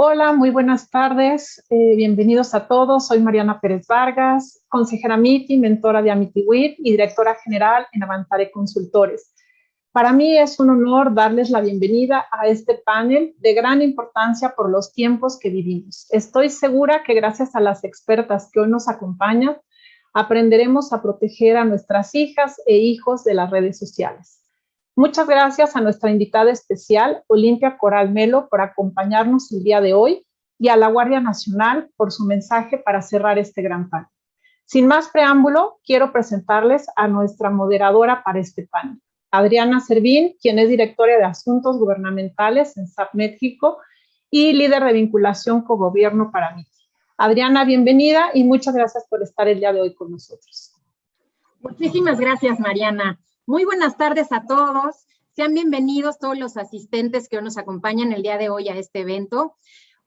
Hola, muy buenas tardes. Bienvenidos a todos. Soy Mariana Pérez Vargas, consejera MITI, mentora de AmitiWIT y directora general en Avanzare Consultores. Para mí es un honor darles la bienvenida a este panel de gran importancia por los tiempos que vivimos. Estoy segura que gracias a las expertas que hoy nos acompañan, aprenderemos a proteger a nuestras hijas e hijos de las redes sociales. Muchas gracias a nuestra invitada especial, Olimpia Coral Melo, por acompañarnos el día de hoy y a la Guardia Nacional por su mensaje para cerrar este gran panel. Sin más preámbulo, quiero presentarles a nuestra moderadora para este panel, Adriana Servín, quien es directora de Asuntos Gubernamentales en SAP México y líder de vinculación con gobierno para MITI. Adriana, bienvenida y muchas gracias por estar el día de hoy con nosotros. Muchísimas gracias, Mariana. Muy buenas tardes a todos. Sean bienvenidos todos los asistentes que nos acompañan el día de hoy a este evento.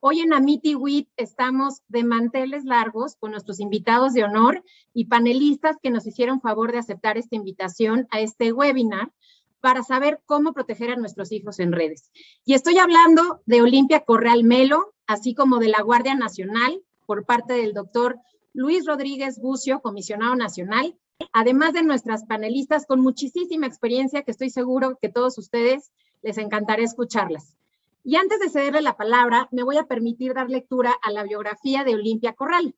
Hoy en AmitiWIT estamos de manteles largos con nuestros invitados de honor y panelistas que nos hicieron favor de aceptar esta invitación a este webinar para saber cómo proteger a nuestros hijos en redes. Y estoy hablando de Olimpia Coral Melo, así como de la Guardia Nacional, por parte del doctor Luis Rodríguez Bucio, comisionado nacional, además de nuestras panelistas con muchísima experiencia que estoy seguro que todos ustedes les encantará escucharlas. Y antes de cederle la palabra, me voy a permitir dar lectura a la biografía de Olimpia Corral.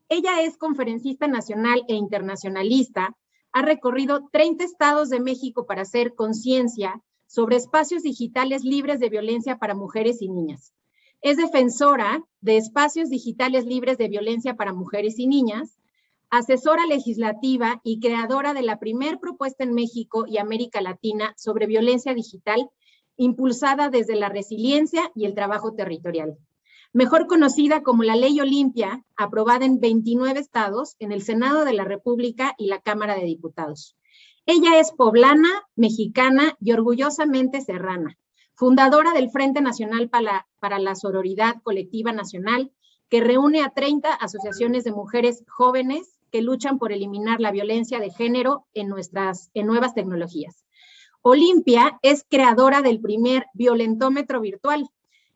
Ella es conferencista nacional e internacionalista, ha recorrido 30 estados de México para hacer conciencia sobre espacios digitales libres de violencia para mujeres y niñas. Es defensora de espacios digitales libres de violencia para mujeres y niñas, asesora legislativa y creadora de la primer propuesta en México y América Latina sobre violencia digital, impulsada desde la resiliencia y el trabajo territorial. Mejor conocida como la Ley Olimpia, aprobada en 29 estados, en el Senado de la República y la Cámara de Diputados. Ella es poblana, mexicana y orgullosamente serrana, fundadora del Frente Nacional para la Sororidad Colectiva Nacional, que reúne a 30 asociaciones de mujeres jóvenes que luchan por eliminar la violencia de género en nuevas tecnologías. Olimpia es creadora del primer violentómetro virtual,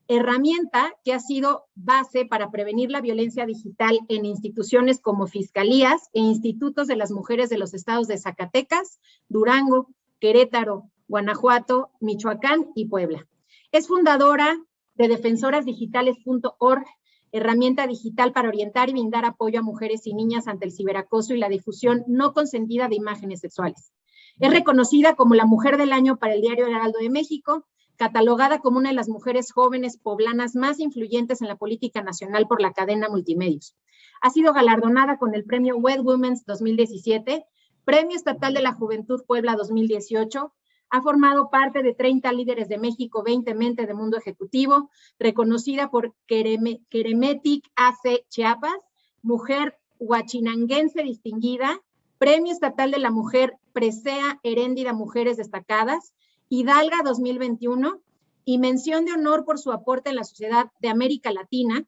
herramienta que ha sido base para prevenir la violencia digital en instituciones como fiscalías e institutos de las mujeres de los estados de Zacatecas, Durango, Querétaro, Guanajuato, Michoacán y Puebla. Es fundadora de defensorasdigitales.org, herramienta digital para orientar y brindar apoyo a mujeres y niñas ante el ciberacoso y la difusión no consentida de imágenes sexuales. Es reconocida como la Mujer del Año para el Diario Heraldo de México, catalogada como una de las mujeres jóvenes poblanas más influyentes en la política nacional por la cadena Multimedios. Ha sido galardonada con el Premio Wed Women's 2017, Premio Estatal de la Juventud Puebla 2018, ha formado parte de 30 líderes de México, 20 mentes de mundo ejecutivo, reconocida por Queremetic AC Chiapas, mujer huachinanguense distinguida, Premio Estatal de la Mujer Presea Heréndida Mujeres Destacadas, Hidalga 2021 y mención de honor por su aporte en la sociedad de América Latina,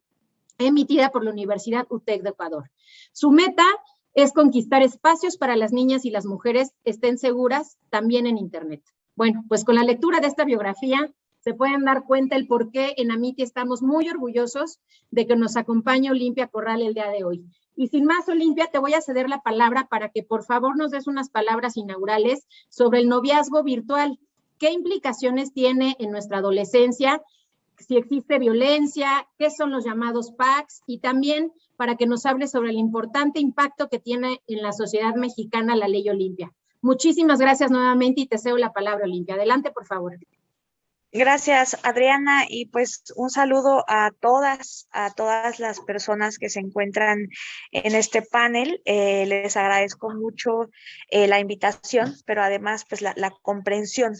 emitida por la Universidad UTEC de Ecuador. Su meta es conquistar espacios para las niñas y las mujeres estén seguras también en Internet. Bueno, pues con la lectura de esta biografía se pueden dar cuenta el por qué en Amiti estamos muy orgullosos de que nos acompañe Olimpia Corral el día de hoy. Y sin más, Olimpia, te voy a ceder la palabra para que por favor nos des unas palabras inaugurales sobre el noviazgo virtual. ¿Qué implicaciones tiene en nuestra adolescencia? Si existe violencia, qué son los llamados packs y también para que nos hable sobre el importante impacto que tiene en la sociedad mexicana la Ley Olimpia. Muchísimas gracias nuevamente y te cedo la palabra, Olimpia. Adelante, por favor. Gracias, Adriana, y pues un saludo a todas las personas que se encuentran en este panel. Les agradezco mucho la invitación, pero además pues la comprensión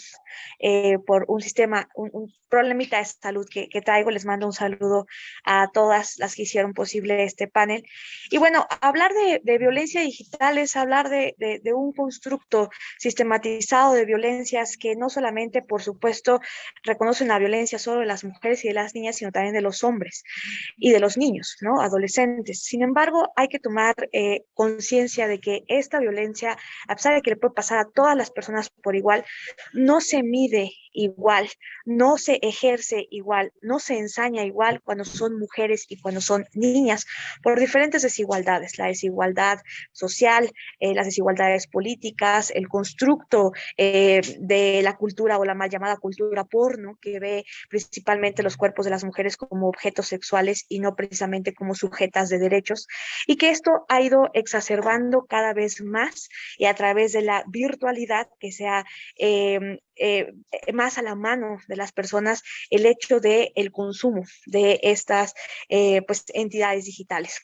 por un problemita de salud que traigo. Les mando un saludo a todas las que hicieron posible este panel. Y bueno, hablar de violencia digital es hablar de un constructo sistematizado de violencias que no solamente, por supuesto, reconocen la violencia solo de las mujeres y de las niñas, sino también de los hombres y de los niños, ¿no? Adolescentes. Sin embargo, hay que tomar conciencia de que esta violencia, a pesar de que le puede pasar a todas las personas por igual, no se mide igual, no se ejerce igual, no se ensaña igual cuando son mujeres y cuando son niñas, por diferentes desigualdades, la desigualdad social, las desigualdades políticas, el constructo de la cultura o la mal llamada cultura porno, que ve principalmente los cuerpos de las mujeres como objetos sexuales y no precisamente como sujetas de derechos, y que esto ha ido exacerbando cada vez más y a través de la virtualidad que sea más a la mano de las personas el hecho de el consumo de estas pues, entidades digitales.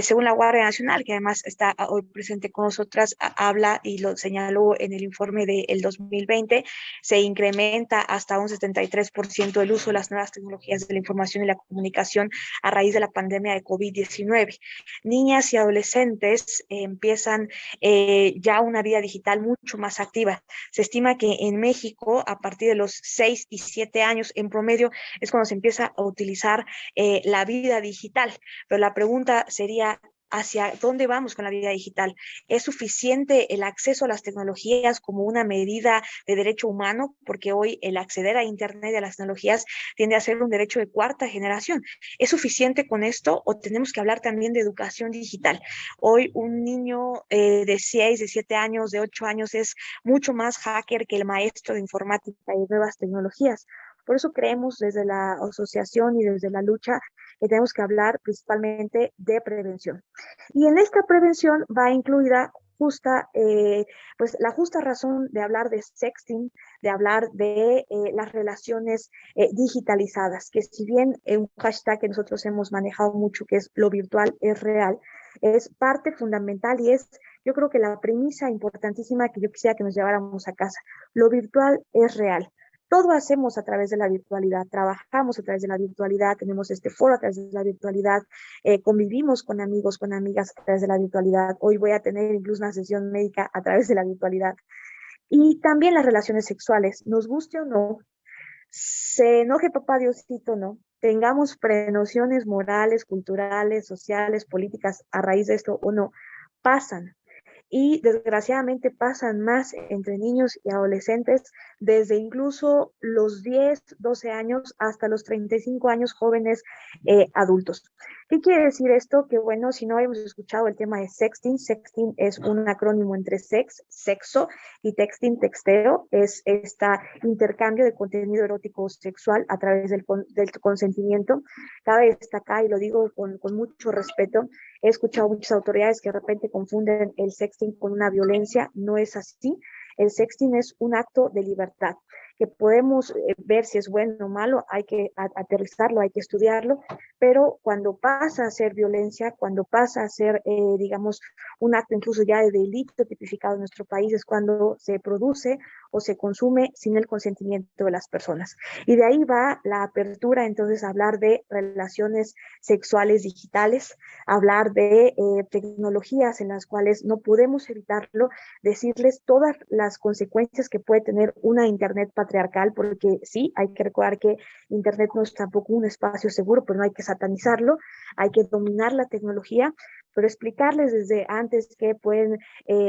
Según la Guardia Nacional, que además está hoy presente con nosotras, habla y lo señaló en el informe del 2020, se incrementa hasta un 73% el uso de las nuevas tecnologías de la información y la comunicación a raíz de la pandemia de COVID-19. Niñas y adolescentes empiezan ya una vida digital mucho más activa. Se estima que en México, a partir de los 6 y 7 años en promedio, es cuando se empieza a utilizar la vida digital. Pero la pregunta sería, ¿hacia dónde vamos con la vida digital? ¿Es suficiente el acceso a las tecnologías como una medida de derecho humano? Porque hoy el acceder a Internet y a las tecnologías tiende a ser un derecho de cuarta generación. ¿Es suficiente con esto o tenemos que hablar también de educación digital? Hoy un niño de 6, de 7 años, de 8 años es mucho más hacker que el maestro de informática y nuevas tecnologías. Por eso creemos desde la asociación y desde la lucha que tenemos que hablar principalmente de prevención. Y en esta prevención va incluida pues la justa razón de hablar de sexting, de hablar de las relaciones digitalizadas, que si bien un hashtag que nosotros hemos manejado mucho, que es lo virtual es real, es parte fundamental y es, yo creo que la premisa importantísima que yo quisiera que nos lleváramos a casa. Lo virtual es real. Todo hacemos a través de la virtualidad, trabajamos a través de la virtualidad, tenemos este foro a través de la virtualidad, convivimos con amigos, con amigas a través de la virtualidad. Hoy voy a tener incluso una sesión médica a través de la virtualidad. Y también las relaciones sexuales, nos guste o no, se enoje papá Diosito o no, tengamos prenociones morales, culturales, sociales, políticas a raíz de esto o no, pasan y desgraciadamente pasan más entre niños y adolescentes desde incluso los 10, 12 años hasta los 35 años jóvenes adultos. ¿Qué quiere decir esto? Que bueno, si no hemos escuchado el tema de sexting, sexting es un acrónimo entre sex, sexo, y texting, texteo, es este intercambio de contenido erótico o sexual a través del consentimiento. Cabe destacar, y lo digo con mucho respeto, he escuchado muchas autoridades que de repente confunden el sexting con una violencia, no es así. El sexting es un acto de libertad que podemos ver si es bueno o malo, hay que aterrizarlo, hay que estudiarlo, pero cuando pasa a ser violencia, cuando pasa a ser, digamos, un acto incluso ya de delito tipificado en nuestro país, es cuando se produce o se consume sin el consentimiento de las personas. Y de ahí va la apertura entonces a hablar de relaciones sexuales digitales, hablar de tecnologías en las cuales no podemos evitarlo, decirles todas las consecuencias que puede tener una Internet patriarcal, porque sí, hay que recordar que Internet no es tampoco un espacio seguro, pero no hay que satanizarlo, hay que dominar la tecnología, pero explicarles desde antes que pueden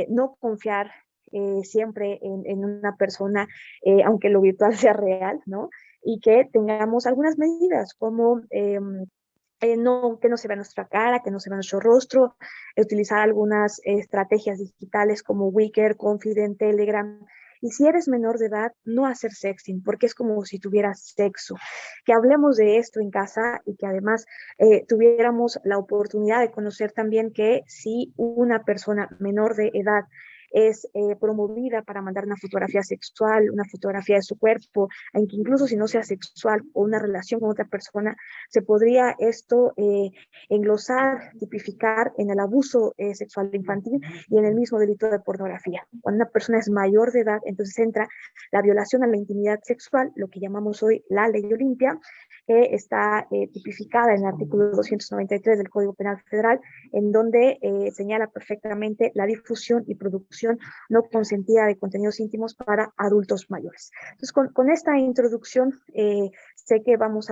no confiar siempre en una persona, aunque lo virtual sea real, ¿no? Y que tengamos algunas medidas como no, que no se vea nuestra cara, que no se vea nuestro rostro, utilizar algunas estrategias digitales como Wickr, Confident, Telegram. Y si eres menor de edad, no hacer sexting, porque es como si tuvieras sexo. Que hablemos de esto en casa y que además tuviéramos la oportunidad de conocer también que si una persona menor de edad es promovida para mandar una fotografía sexual, una fotografía de su cuerpo, aunque incluso si no sea sexual o una relación con otra persona, se podría esto englosar, tipificar en el abuso sexual infantil y en el mismo delito de pornografía. Cuando una persona es mayor de edad, entonces entra la violación a la intimidad sexual, lo que llamamos hoy la Ley Olimpia, que está tipificada en el artículo 293 del Código Penal Federal, en donde señala perfectamente la difusión y producción difusión no consentida de contenidos íntimos para adultos mayores. Entonces, con esta introducción, sé que vamos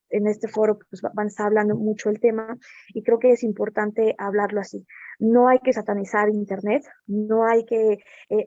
en este foro pues, van a estar hablando mucho del tema y creo que es importante hablarlo así. No hay que satanizar Internet, no hay que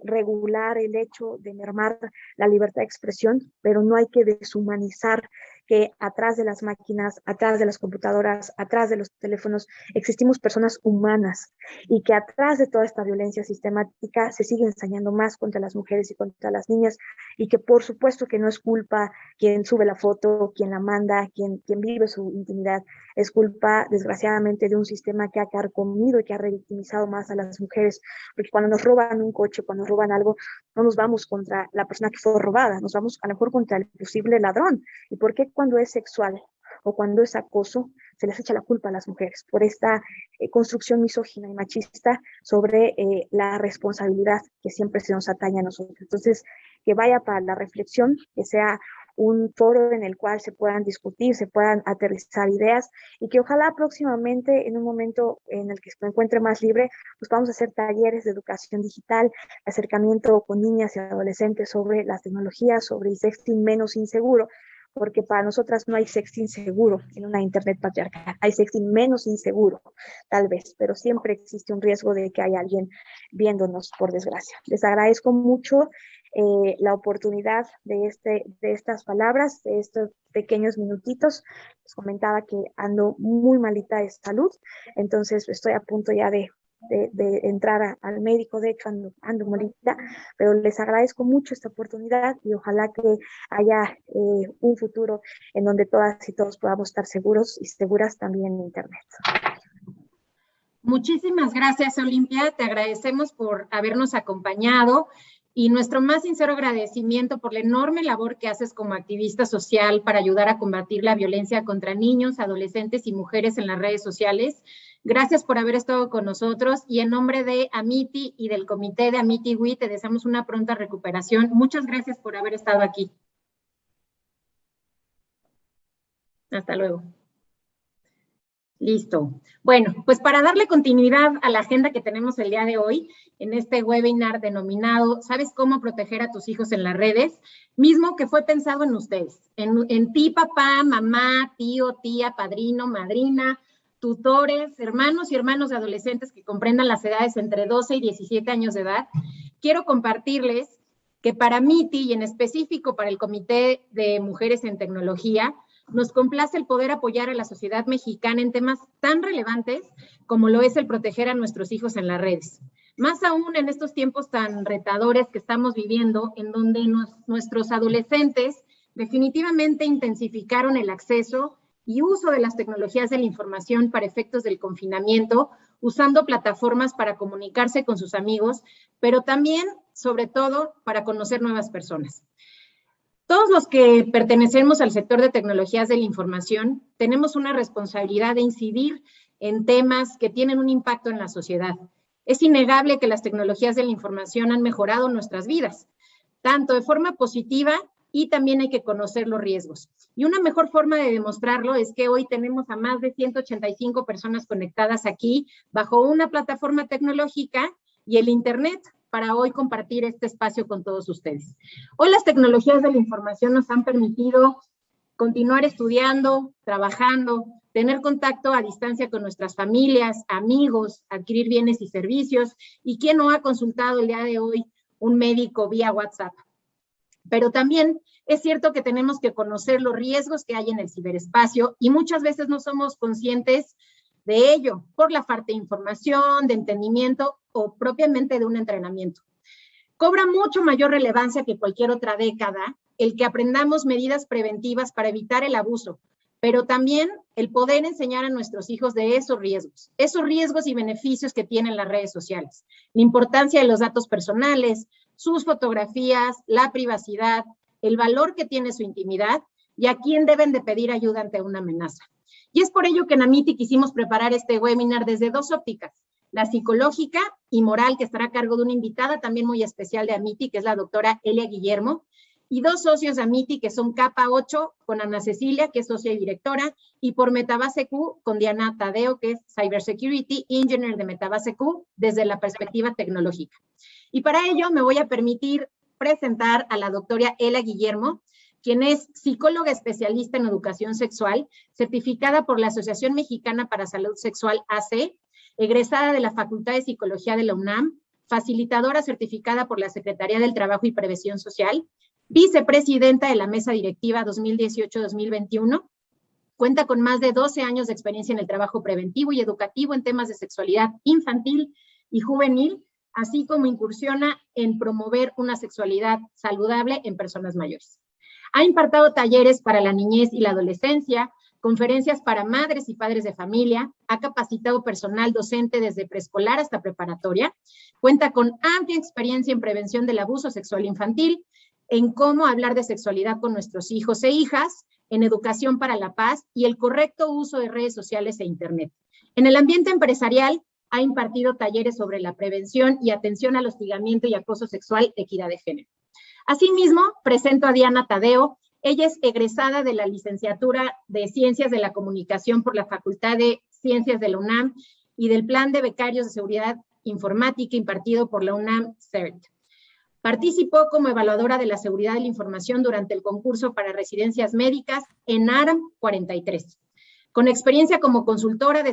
regular el hecho de mermar la libertad de expresión, pero no hay que deshumanizar que atrás de las máquinas, atrás de las computadoras, atrás de los teléfonos, existimos personas humanas y que atrás de toda esta violencia sistemática se sigue ensañando más contra las mujeres y contra las niñas y que por supuesto que no es culpa quien sube la foto, quien la manda, quien vive su intimidad, es culpa desgraciadamente de un sistema que ha carcomido y que ha revictimizado más a las mujeres, porque cuando nos roban un coche, cuando nos roban algo, no nos vamos contra la persona que fue robada, nos vamos a lo mejor contra el posible ladrón. ¿Y por qué cuando es sexual o cuando es acoso se les echa la culpa a las mujeres? Por esta construcción misógina y machista sobre la responsabilidad que siempre se nos atañe a nosotros. Entonces, que vaya para la reflexión, que sea un foro en el cual se puedan discutir, se puedan aterrizar ideas y que ojalá próximamente, en un momento en el que se encuentre más libre, pues vamos a hacer talleres de educación digital, acercamiento con niñas y adolescentes sobre las tecnologías, sobre el sexting menos inseguro, porque para nosotras no hay sexting seguro en una internet patriarcal, hay sexting menos inseguro, tal vez, pero siempre existe un riesgo de que haya alguien viéndonos, por desgracia. Les agradezco mucho la oportunidad de estas palabras, de estos pequeños minutitos. Les comentaba que ando muy malita de salud, entonces estoy a punto ya de entrar al médico, de hecho ando malita, pero les agradezco mucho esta oportunidad y ojalá que haya un futuro en donde todas y todos podamos estar seguros y seguras también en Internet. Muchísimas gracias, Olimpia. Te agradecemos por habernos acompañado y nuestro más sincero agradecimiento por la enorme labor que haces como activista social para ayudar a combatir la violencia contra niños, adolescentes y mujeres en las redes sociales. Gracias por haber estado con nosotros y en nombre de Amity y del comité de Amity WIT te deseamos una pronta recuperación. Muchas gracias por haber estado aquí. Hasta luego. Listo. Bueno, pues para darle continuidad a la agenda que tenemos el día de hoy, en este webinar denominado ¿Sabes cómo proteger a tus hijos en las redes? Mismo que fue pensado en ustedes, en ti, papá, mamá, tío, tía, padrino, madrina, tutores, hermanos y hermanos de adolescentes que comprendan las edades entre 12 y 17 años de edad. Quiero compartirles que para MITI y en específico para el Comité de Mujeres en Tecnología, nos complace el poder apoyar a la sociedad mexicana en temas tan relevantes como lo es el proteger a nuestros hijos en las redes. Más aún en estos tiempos tan retadores que estamos viviendo, en donde nuestros adolescentes definitivamente intensificaron el acceso y uso de las tecnologías de la información para efectos del confinamiento, usando plataformas para comunicarse con sus amigos, pero también, sobre todo, para conocer nuevas personas. Todos los que pertenecemos al sector de tecnologías de la información tenemos una responsabilidad de incidir en temas que tienen un impacto en la sociedad. Es innegable que las tecnologías de la información han mejorado nuestras vidas, tanto de forma positiva y también hay que conocer los riesgos. Y una mejor forma de demostrarlo es que hoy tenemos a más de 185 personas conectadas aquí bajo una plataforma tecnológica y el Internet para hoy compartir este espacio con todos ustedes. Hoy las tecnologías de la información nos han permitido continuar estudiando, trabajando, tener contacto a distancia con nuestras familias, amigos, adquirir bienes y servicios, y quién no ha consultado el día de hoy un médico vía WhatsApp. Pero también es cierto que tenemos que conocer los riesgos que hay en el ciberespacio y muchas veces no somos conscientes de ello por la falta de información, de entendimiento o propiamente de un entrenamiento. Cobra mucho mayor relevancia que cualquier otra década el que aprendamos medidas preventivas para evitar el abuso, pero también el poder enseñar a nuestros hijos de esos riesgos y beneficios que tienen las redes sociales, la importancia de los datos personales, sus fotografías, la privacidad, el valor que tiene su intimidad y a quién deben de pedir ayuda ante una amenaza. Y es por ello que en Amity quisimos preparar este webinar desde dos ópticas, la psicológica y moral, que estará a cargo de una invitada también muy especial de Amity, que es la doctora Elia Guillermo, y 2 socios de Amity, que son Capa 8, con Ana Cecilia, que es socia y directora, y por Metabase Q, con Diana Tadeo, que es Cybersecurity Engineer de Metabase Q, desde la perspectiva tecnológica. Y para ello me voy a permitir presentar a la doctora Ela Guillermo, quien es psicóloga especialista en educación sexual, certificada por la Asociación Mexicana para Salud Sexual AC, egresada de la Facultad de Psicología de la UNAM, facilitadora certificada por la Secretaría del Trabajo y Previsión Social, vicepresidenta de la Mesa Directiva 2018-2021, cuenta con más de 12 años de experiencia en el trabajo preventivo y educativo en temas de sexualidad infantil y juvenil, así como incursiona en promover una sexualidad saludable en personas mayores. Ha impartido talleres para la niñez y la adolescencia, conferencias para madres y padres de familia, ha capacitado personal docente desde preescolar hasta preparatoria, cuenta con amplia experiencia en prevención del abuso sexual infantil, en cómo hablar de sexualidad con nuestros hijos e hijas, en educación para la paz y el correcto uso de redes sociales e internet. En el ambiente empresarial, ha impartido talleres sobre la prevención y atención al hostigamiento y acoso sexual, equidad de género. Asimismo, presento a Diana Tadeo. Ella es egresada de la licenciatura de Ciencias de la Comunicación por la Facultad de Ciencias de la UNAM y del Plan de Becarios de Seguridad Informática impartido por la UNAM CERT. Participó como evaluadora de la seguridad de la información durante el concurso para residencias médicas en ARM 43. Con experiencia como consultora,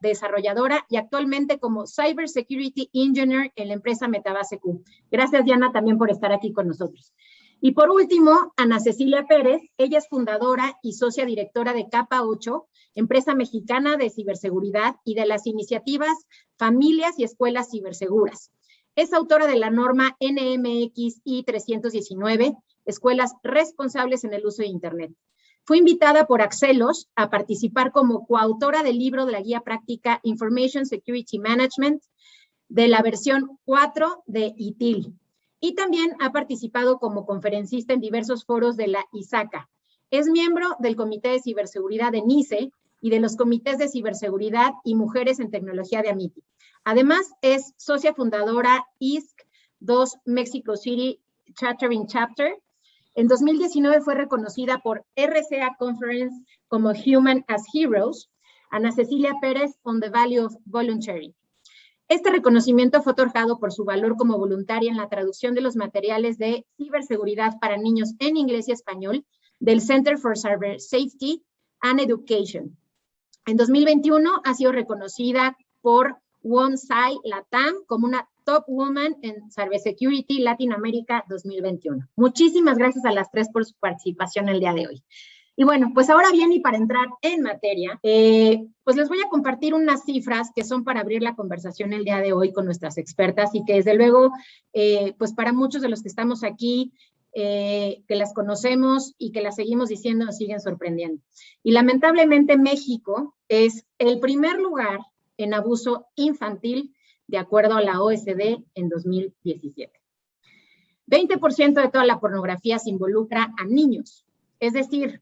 desarrolladora y actualmente como Cybersecurity Engineer en la empresa Metabase Q. Gracias, Diana, también por estar aquí con nosotros. Y por último, Ana Cecilia Pérez. Ella es fundadora y socia directora de Capa 8, empresa mexicana de ciberseguridad y de las iniciativas Familias y Escuelas Ciberseguras. Es autora de la norma NMXI 319, Escuelas Responsables en el Uso de Internet. Fue invitada por Axelos a participar como coautora del libro de la guía práctica Information Security Management de la versión 4 de ITIL. Y también ha participado como conferencista en diversos foros de la ISACA. Es miembro del Comité de Ciberseguridad de NICE y de los comités de ciberseguridad y mujeres en tecnología de Amity. Además, es socia fundadora ISC 2 Mexico City Chattering Chapter. En 2019 fue reconocida por RCA Conference como Human as Heroes, Ana Cecilia Pérez on the Value of Volunteering. Este reconocimiento fue otorgado por su valor como voluntaria en la traducción de los materiales de ciberseguridad para niños en inglés y español del Center for Cyber Safety and Education. En 2021 ha sido reconocida por OneSci Latam como una Top Woman en Cybersecurity Latinoamérica 2021. Muchísimas gracias a las tres por su participación el día de hoy. Y bueno, pues ahora bien, y para entrar en materia, pues les voy a compartir unas cifras que son para abrir la conversación el día de hoy con nuestras expertas y que desde luego, pues para muchos de los que estamos aquí, que las conocemos y que las seguimos diciendo, nos siguen sorprendiendo. Y lamentablemente México es el primer lugar en abuso infantil, de acuerdo a la OSD en 2017. 20% de toda la pornografía se involucra a niños, es decir,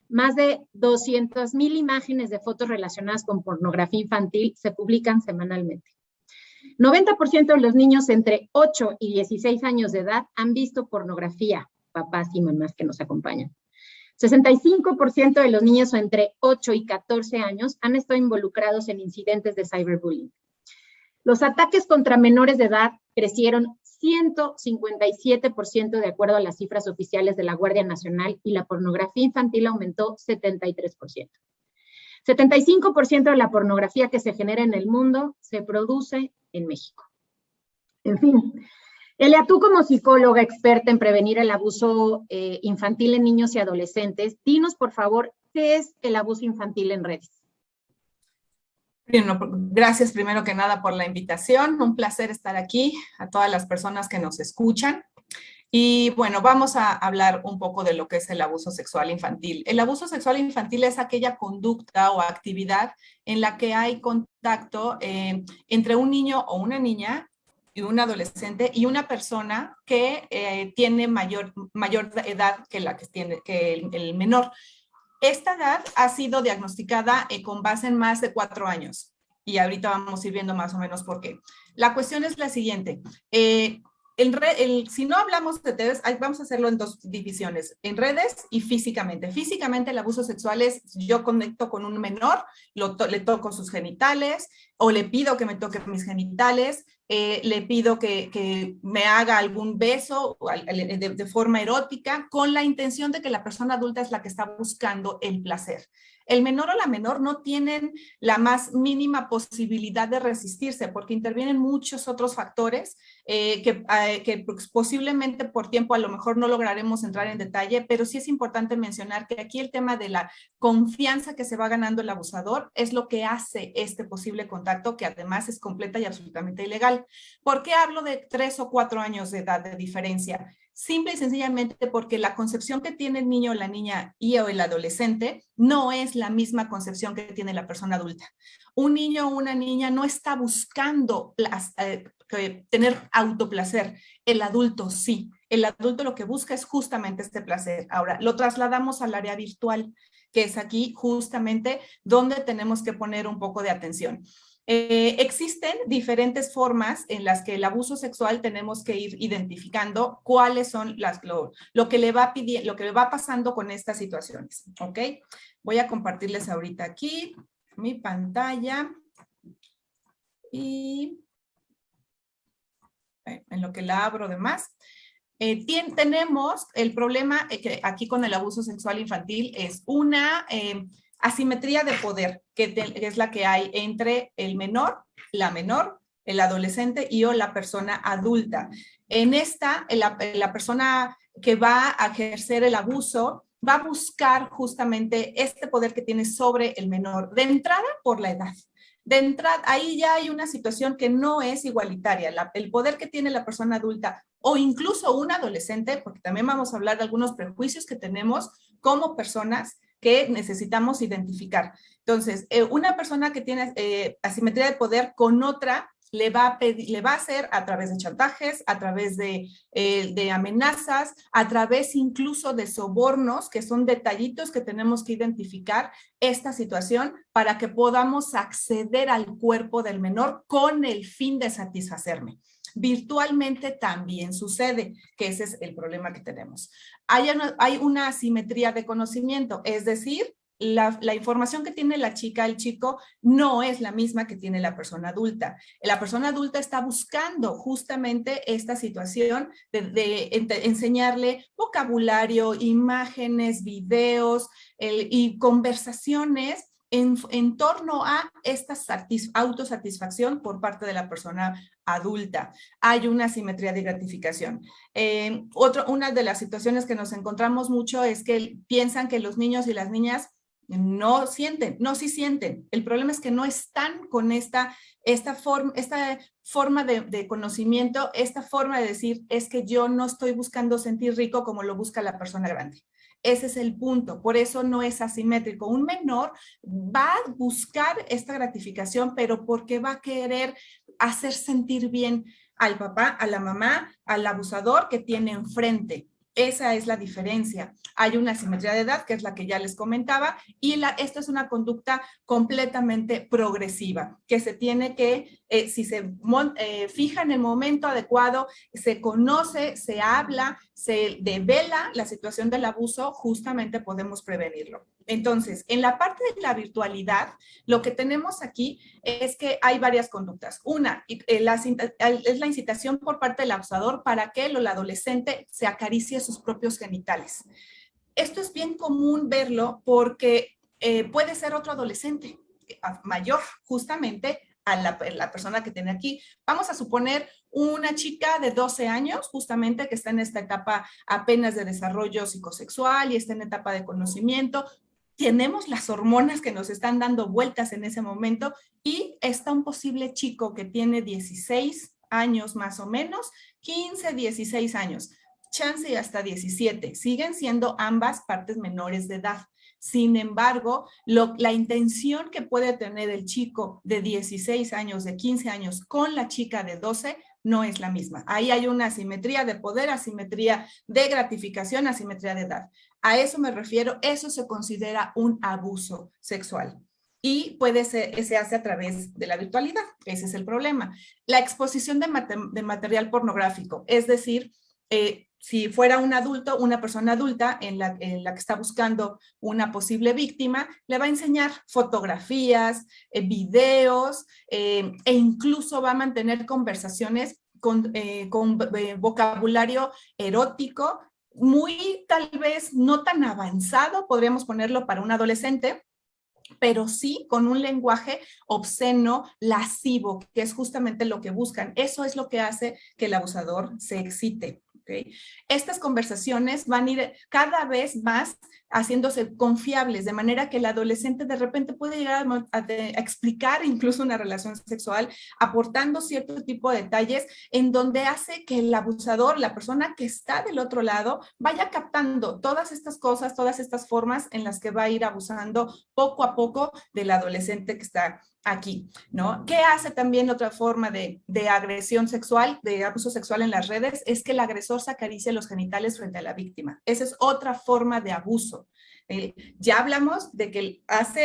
más de 200,000 imágenes de fotos relacionadas con pornografía infantil se publican semanalmente. 90% de los niños entre 8 y 16 años de edad han visto pornografía, papás y mamás que nos acompañan. 65% de los niños entre 8 y 14 años han estado involucrados en incidentes de cyberbullying. Los ataques contra menores de edad crecieron 157% de acuerdo a las cifras oficiales de la Guardia Nacional y la pornografía infantil aumentó 73%. 75% de la pornografía que se genera en el mundo se produce en México. En fin, Elia, tú como psicóloga experta en prevenir el abuso infantil en niños y adolescentes, dinos por favor, ¿qué es el abuso infantil en redes? Bueno, gracias primero que nada por la invitación, un placer estar aquí, a todas las personas que nos escuchan. Y bueno, vamos a hablar un poco de lo que es el abuso sexual infantil. El abuso sexual infantil es aquella conducta o actividad en la que hay contacto entre un niño o una niña y un adolescente y una persona que tiene mayor edad que la que tiene el menor. Esta edad ha sido diagnosticada con base en más de 4 años y ahorita vamos a ir viendo más o menos por qué. La cuestión es la siguiente. si no hablamos de redes, vamos a hacerlo en dos divisiones, en redes y físicamente. Físicamente el abuso sexual es, yo conecto con un menor, le toco sus genitales o le pido que me toque mis genitales, le pido que me haga algún beso de forma erótica con la intención de que la persona adulta es la que está buscando el placer. El menor o la menor no tienen la más mínima posibilidad de resistirse porque intervienen muchos otros factores que posiblemente por tiempo a lo mejor no lograremos entrar en detalle, pero sí es importante mencionar que aquí el tema de la confianza que se va ganando el abusador es lo que hace este posible contacto, que además es completa y absolutamente ilegal. ¿Por qué hablo de 3 o 4 años de edad de diferencia? Simple y sencillamente porque la concepción que tiene el niño o la niña y o el adolescente no es la misma concepción que tiene la persona adulta. Un niño o una niña no está buscando tener autoplacer. El adulto sí. El adulto lo que busca es justamente este placer. Ahora, lo trasladamos al área virtual, que es aquí justamente donde tenemos que poner un poco de atención. Existen diferentes formas en las que el abuso sexual tenemos que ir identificando cuáles son lo que le va pasando con estas situaciones, ¿ok? Voy a compartirles ahorita aquí mi pantalla y en lo que la abro de más. Tenemos el problema que aquí con el abuso sexual infantil es una asimetría de poder, que es la que hay entre el menor, la menor, el adolescente y o la persona adulta. En esta, la persona que va a ejercer el abuso va a buscar justamente este poder que tiene sobre el menor, de entrada por la edad. De entrada, ahí ya hay una situación que no es igualitaria. El poder que tiene la persona adulta o incluso un adolescente, porque también vamos a hablar de algunos prejuicios que tenemos como personas que necesitamos identificar. Entonces, una persona que tiene asimetría de poder con otra le va a hacer a través de chantajes, a través de amenazas, a través incluso de sobornos, que son detallitos que tenemos que identificar esta situación para que podamos acceder al cuerpo del menor con el fin de satisfacerme. Virtualmente también sucede, que ese es el problema que tenemos. Hay una asimetría de conocimiento, es decir, la información que tiene la chica, el chico, no es la misma que tiene la persona adulta. La persona adulta está buscando justamente esta situación de enseñarle vocabulario, imágenes, videos y conversaciones en torno a esta autosatisfacción por parte de la persona adulta. Hay una asimetría de gratificación. Una de las situaciones que nos encontramos mucho es que piensan que los niños y las niñas no sienten, no sí sienten. El problema es que no están con esta forma de conocimiento, esta forma de decir, es que yo no estoy buscando sentir rico como lo busca la persona grande. Ese es el punto, por eso no es asimétrico. Un menor va a buscar esta gratificación, pero porque va a querer hacer sentir bien al papá, a la mamá, al abusador que tiene enfrente. Esa es la diferencia. Hay una asimetría de edad, que es la que ya les comentaba, y esta es una conducta completamente progresiva, que se tiene que, si se fija en el momento adecuado, se conoce, se habla, se devela la situación del abuso, justamente podemos prevenirlo. Entonces, en la parte de la virtualidad, lo que tenemos aquí es que hay varias conductas. Una, es la incitación por parte del abusador para que el adolescente se acaricie sus propios genitales. Esto es bien común verlo porque puede ser otro adolescente mayor, justamente a la persona que tiene aquí. Vamos a suponer una chica de 12 años, justamente que está en esta etapa apenas de desarrollo psicosexual y está en etapa de conocimiento. Tenemos las hormonas que nos están dando vueltas en ese momento y está un posible chico que tiene 16 años más o menos, 15, 16 años, chance y hasta 17. Siguen siendo ambas partes menores de edad. Sin embargo, la intención que puede tener el chico de 16 años, de 15 años con la chica de 12 no es la misma. Ahí hay una asimetría de poder, asimetría de gratificación, asimetría de edad. A eso me refiero, eso se considera un abuso sexual. y se hace a través de la virtualidad. Ese es el problema. La exposición de material pornográfico, es decir, si fuera un adulto, una persona adulta en la que está buscando una posible víctima, le va a enseñar fotografías, videos, e incluso va a mantener conversaciones con vocabulario erótico, muy tal vez no tan avanzado, podríamos ponerlo para un adolescente, pero sí con un lenguaje obsceno, lascivo, que es justamente lo que buscan. Eso es lo que hace que el abusador se excite. ¿Okay? Estas conversaciones van a ir cada vez más haciéndose confiables, de manera que el adolescente de repente puede llegar a explicar incluso una relación sexual, aportando cierto tipo de detalles en donde hace que el abusador, la persona que está del otro lado, vaya captando todas estas cosas, todas estas formas en las que va a ir abusando poco a poco del adolescente que está aquí, ¿no? ¿Qué hace también otra forma de agresión sexual, de abuso sexual en las redes? Es que el agresor se acaricia los genitales frente a la víctima. Esa es otra forma de abuso. Ya hablamos de que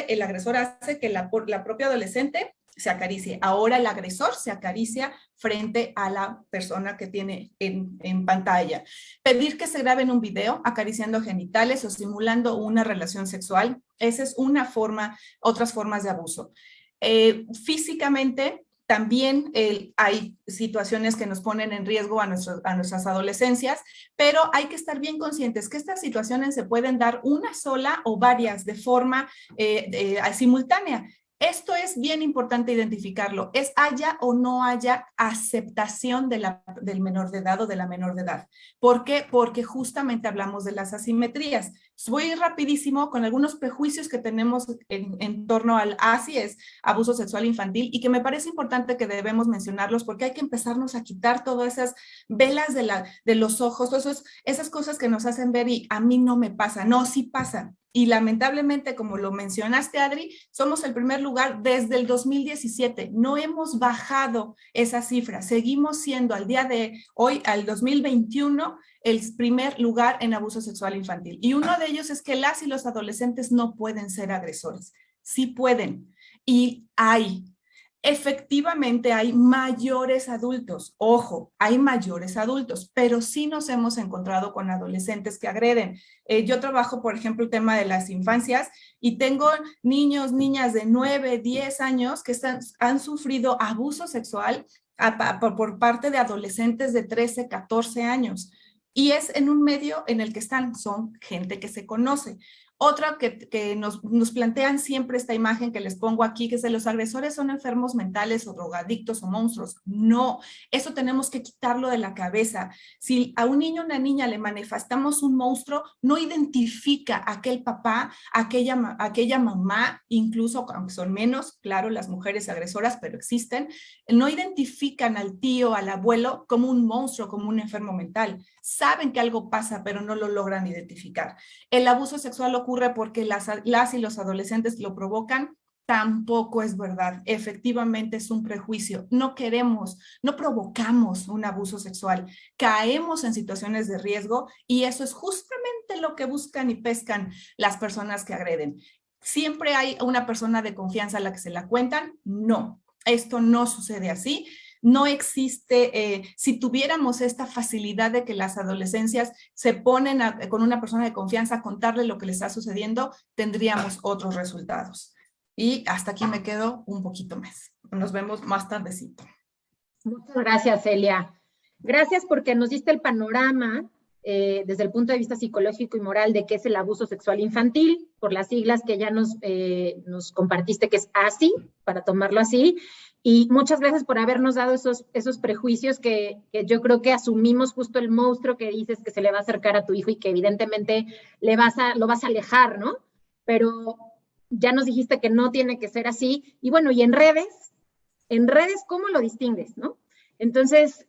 el agresor hace que la propia adolescente se acaricie. Ahora el agresor se acaricia frente a la persona que tiene en pantalla. Pedir que se graben un video acariciando genitales o simulando una relación sexual, esa es una forma, otras formas de abuso. Físicamente también hay situaciones que nos ponen en riesgo a nuestras adolescencias, pero hay que estar bien conscientes que estas situaciones se pueden dar una sola o varias de forma simultánea. Esto es bien importante identificarlo, es haya o no haya aceptación del menor de edad o de la menor de edad. ¿Por qué? Porque justamente hablamos de las asimetrías. Voy rapidísimo con algunos prejuicios que tenemos en torno al ASI, es abuso sexual infantil, y que me parece importante que debemos mencionarlos porque hay que empezarnos a quitar todas esas velas de los ojos, todas esas cosas que nos hacen ver y a mí no me pasa, no, sí pasa. Y lamentablemente, como lo mencionaste, Adri, somos el primer lugar desde el 2017. No hemos bajado esa cifra. Seguimos siendo al día de hoy, al 2021, el primer lugar en abuso sexual infantil. Y uno de ellos es que las y los adolescentes no pueden ser agresores. Sí pueden. Y efectivamente hay mayores adultos, ojo, hay mayores adultos, pero sí nos hemos encontrado con adolescentes que agreden. Yo trabajo, por ejemplo, el tema de las infancias y tengo niños, niñas de 9, 10 años que han sufrido abuso sexual por parte de adolescentes de 13, 14 años. Y es en un medio en el que son gente que se conoce. Otra que nos plantean siempre esta imagen que les pongo aquí, que es de los agresores son enfermos mentales o drogadictos o monstruos. No, eso tenemos que quitarlo de la cabeza. Si a un niño o una niña le manifestamos un monstruo, no identifica a aquel papá, aquella mamá, incluso aunque son menos, claro, las mujeres agresoras, pero existen, no identifican al tío, al abuelo como un monstruo, como un enfermo mental. Saben que algo pasa, pero no lo logran identificar. El abuso sexual ocurre porque las y los adolescentes lo provocan. Tampoco es verdad. Efectivamente es un prejuicio. No provocamos un abuso sexual. Caemos en situaciones de riesgo y eso es justamente lo que buscan y pescan las personas que agreden. ¿Siempre hay una persona de confianza a la que se la cuentan? No, esto no sucede así. No existe, si tuviéramos esta facilidad de que las adolescencias se ponen con una persona de confianza a contarle lo que les está sucediendo, tendríamos otros resultados. Y hasta aquí me quedo un poquito más. Nos vemos más tardecito. Muchas gracias, Celia. Gracias porque nos diste el panorama desde el punto de vista psicológico y moral de qué es el abuso sexual infantil, por las siglas que ya nos compartiste, que es ASI, para tomarlo así. Y muchas gracias por habernos dado esos prejuicios que yo creo que asumimos justo el monstruo que dices que se le va a acercar a tu hijo y que evidentemente lo vas a alejar, ¿no? Pero ya nos dijiste que no tiene que ser así. Y bueno, y en redes, ¿cómo lo distingues, no? Entonces,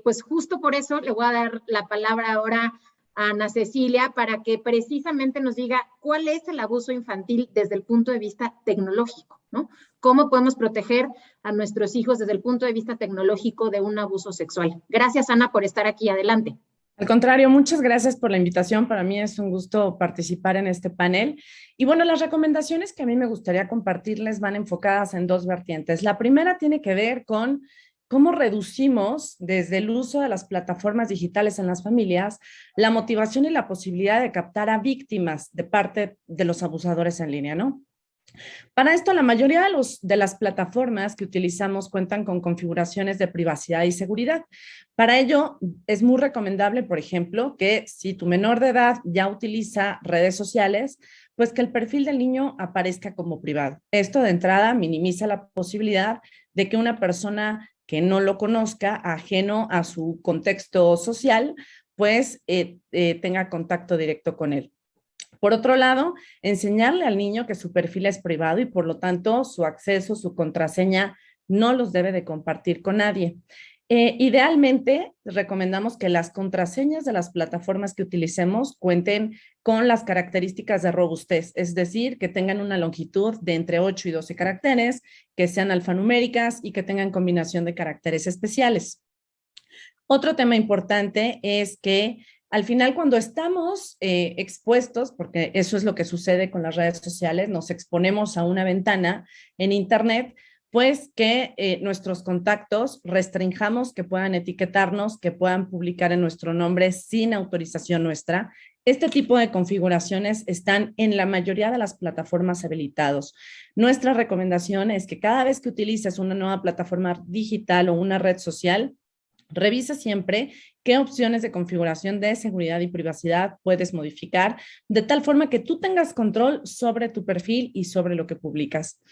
pues justo por eso le voy a dar la palabra ahora a Ana Cecilia para que precisamente nos diga cuál es el abuso infantil desde el punto de vista tecnológico, ¿no? ¿Cómo podemos proteger a nuestros hijos desde el punto de vista tecnológico de un abuso sexual? Gracias, Ana, por estar aquí. Adelante. Al contrario, muchas gracias por la invitación. Para mí es un gusto participar en este panel. Y bueno, las recomendaciones que a mí me gustaría compartirles van enfocadas en dos vertientes. La primera tiene que ver con cómo reducimos desde el uso de las plataformas digitales en las familias la motivación y la posibilidad de captar a víctimas de parte de los abusadores en línea, ¿no? Para esto, la mayoría de las plataformas que utilizamos cuentan con configuraciones de privacidad y seguridad. Para ello, es muy recomendable, por ejemplo, que si tu menor de edad ya utiliza redes sociales, pues que el perfil del niño aparezca como privado. Esto de entrada minimiza la posibilidad de que una persona que no lo conozca, ajeno a su contexto social, pues tenga contacto directo con él. Por otro lado, enseñarle al niño que su perfil es privado y por lo tanto su acceso, su contraseña no los debe de compartir con nadie. Idealmente, recomendamos que las contraseñas de las plataformas que utilicemos cuenten con las características de robustez, es decir, que tengan una longitud de entre 8 y 12 caracteres, que sean alfanuméricas y que tengan combinación de caracteres especiales. Otro tema importante es que al final, cuando estamos expuestos, porque eso es lo que sucede con las redes sociales, nos exponemos a una ventana en Internet, pues que nuestros contactos restringamos que puedan etiquetarnos, que puedan publicar en nuestro nombre sin autorización nuestra. Este tipo de configuraciones están en la mayoría de las plataformas habilitados. Nuestra recomendación es que cada vez que utilices una nueva plataforma digital o una red social, revisa siempre qué opciones de configuración de seguridad y privacidad puedes modificar de tal forma que tú tengas control sobre tu perfil y sobre lo que publicas.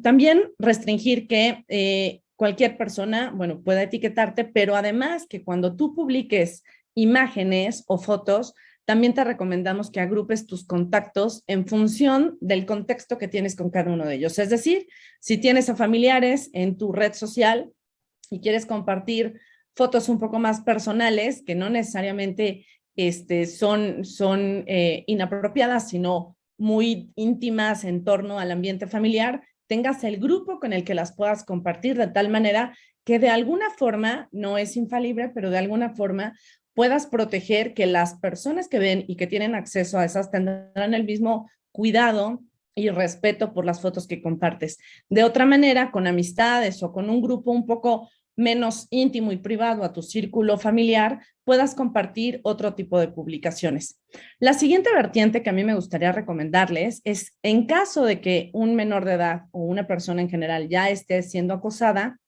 También restringir que cualquier persona, bueno, pueda etiquetarte, pero además que cuando tú publiques imágenes o fotos, también te recomendamos que agrupes tus contactos en función del contexto que tienes con cada uno de ellos. Es decir, si tienes a familiares en tu red social, y quieres compartir fotos un poco más personales, que no necesariamente son inapropiadas, sino muy íntimas en torno al ambiente familiar, tengas el grupo con el que las puedas compartir de tal manera que de alguna forma, no es infalible, pero de alguna forma puedas proteger que las personas que ven y que tienen acceso a esas tendrán el mismo cuidado y respeto por las fotos que compartes. De otra manera, con amistades o con un grupo un poco menos íntimo y privado a tu círculo familiar, puedas compartir otro tipo de publicaciones. La siguiente vertiente que a mí me gustaría recomendarles es, en caso de que un menor de edad o una persona en general ya esté siendo acosada,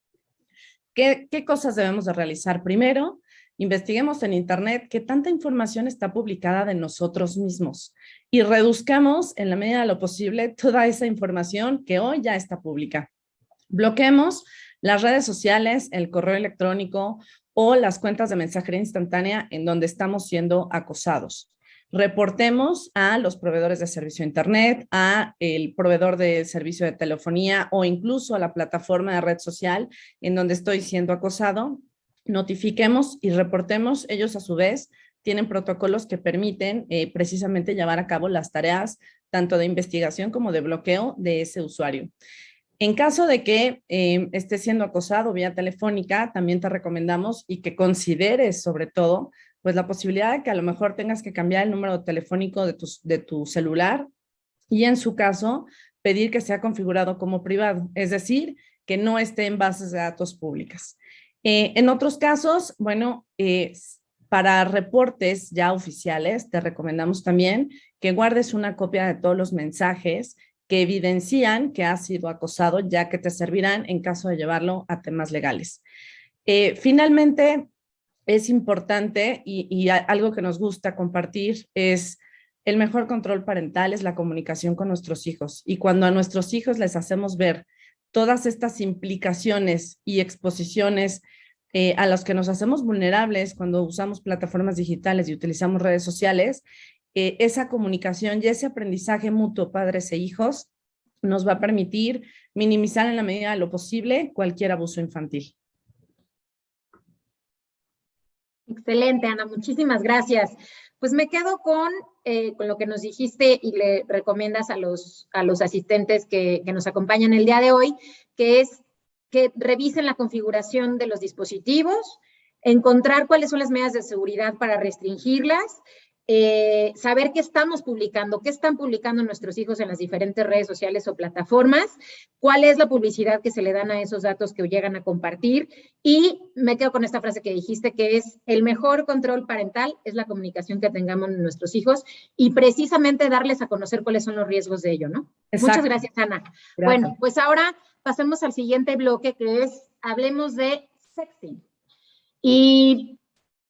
¿qué cosas debemos de realizar? Primero, investiguemos en Internet qué tanta información está publicada de nosotros mismos y reduzcamos en la medida de lo posible toda esa información que hoy ya está pública. Bloqueemos las redes sociales, el correo electrónico o las cuentas de mensajería instantánea en donde estamos siendo acosados. Reportemos a los proveedores de servicio de Internet, a el proveedor de servicio de telefonía o incluso a la plataforma de red social en donde estoy siendo acosado. Notifiquemos y reportemos. Ellos a su vez tienen protocolos que permiten precisamente llevar a cabo las tareas tanto de investigación como de bloqueo de ese usuario. En caso de que esté siendo acosado vía telefónica, también te recomendamos y que consideres sobre todo, pues la posibilidad de que a lo mejor tengas que cambiar el número telefónico de tu celular y en su caso pedir que sea configurado como privado, es decir, que no esté en bases de datos públicas. En otros casos, bueno, para reportes ya oficiales, te recomendamos también que guardes una copia de todos los mensajes que evidencian que has sido acosado, ya que te servirán en caso de llevarlo a temas legales. Finalmente, es importante y algo que nos gusta compartir es el mejor control parental es la comunicación con nuestros hijos. Y cuando a nuestros hijos les hacemos ver todas estas implicaciones y exposiciones a las que nos hacemos vulnerables cuando usamos plataformas digitales y utilizamos redes sociales, esa comunicación y ese aprendizaje mutuo padres e hijos nos va a permitir minimizar en la medida de lo posible cualquier abuso infantil. Excelente, Ana, muchísimas gracias. Pues me quedo con lo que nos dijiste y le recomiendas a los asistentes que nos acompañan el día de hoy, que es que revisen la configuración de los dispositivos, encontrar cuáles son las medidas de seguridad para restringirlas, saber qué estamos publicando, qué están publicando nuestros hijos en las diferentes redes sociales o plataformas, cuál es la publicidad que se le dan a esos datos que llegan a compartir, y me quedo con esta frase que dijiste, que es el mejor control parental es la comunicación que tengamos con nuestros hijos y precisamente darles a conocer cuáles son los riesgos de ello, ¿no? Exacto. Muchas gracias, Ana. Gracias. Bueno, pues ahora pasemos al siguiente bloque, que es, hablemos de sexting. Y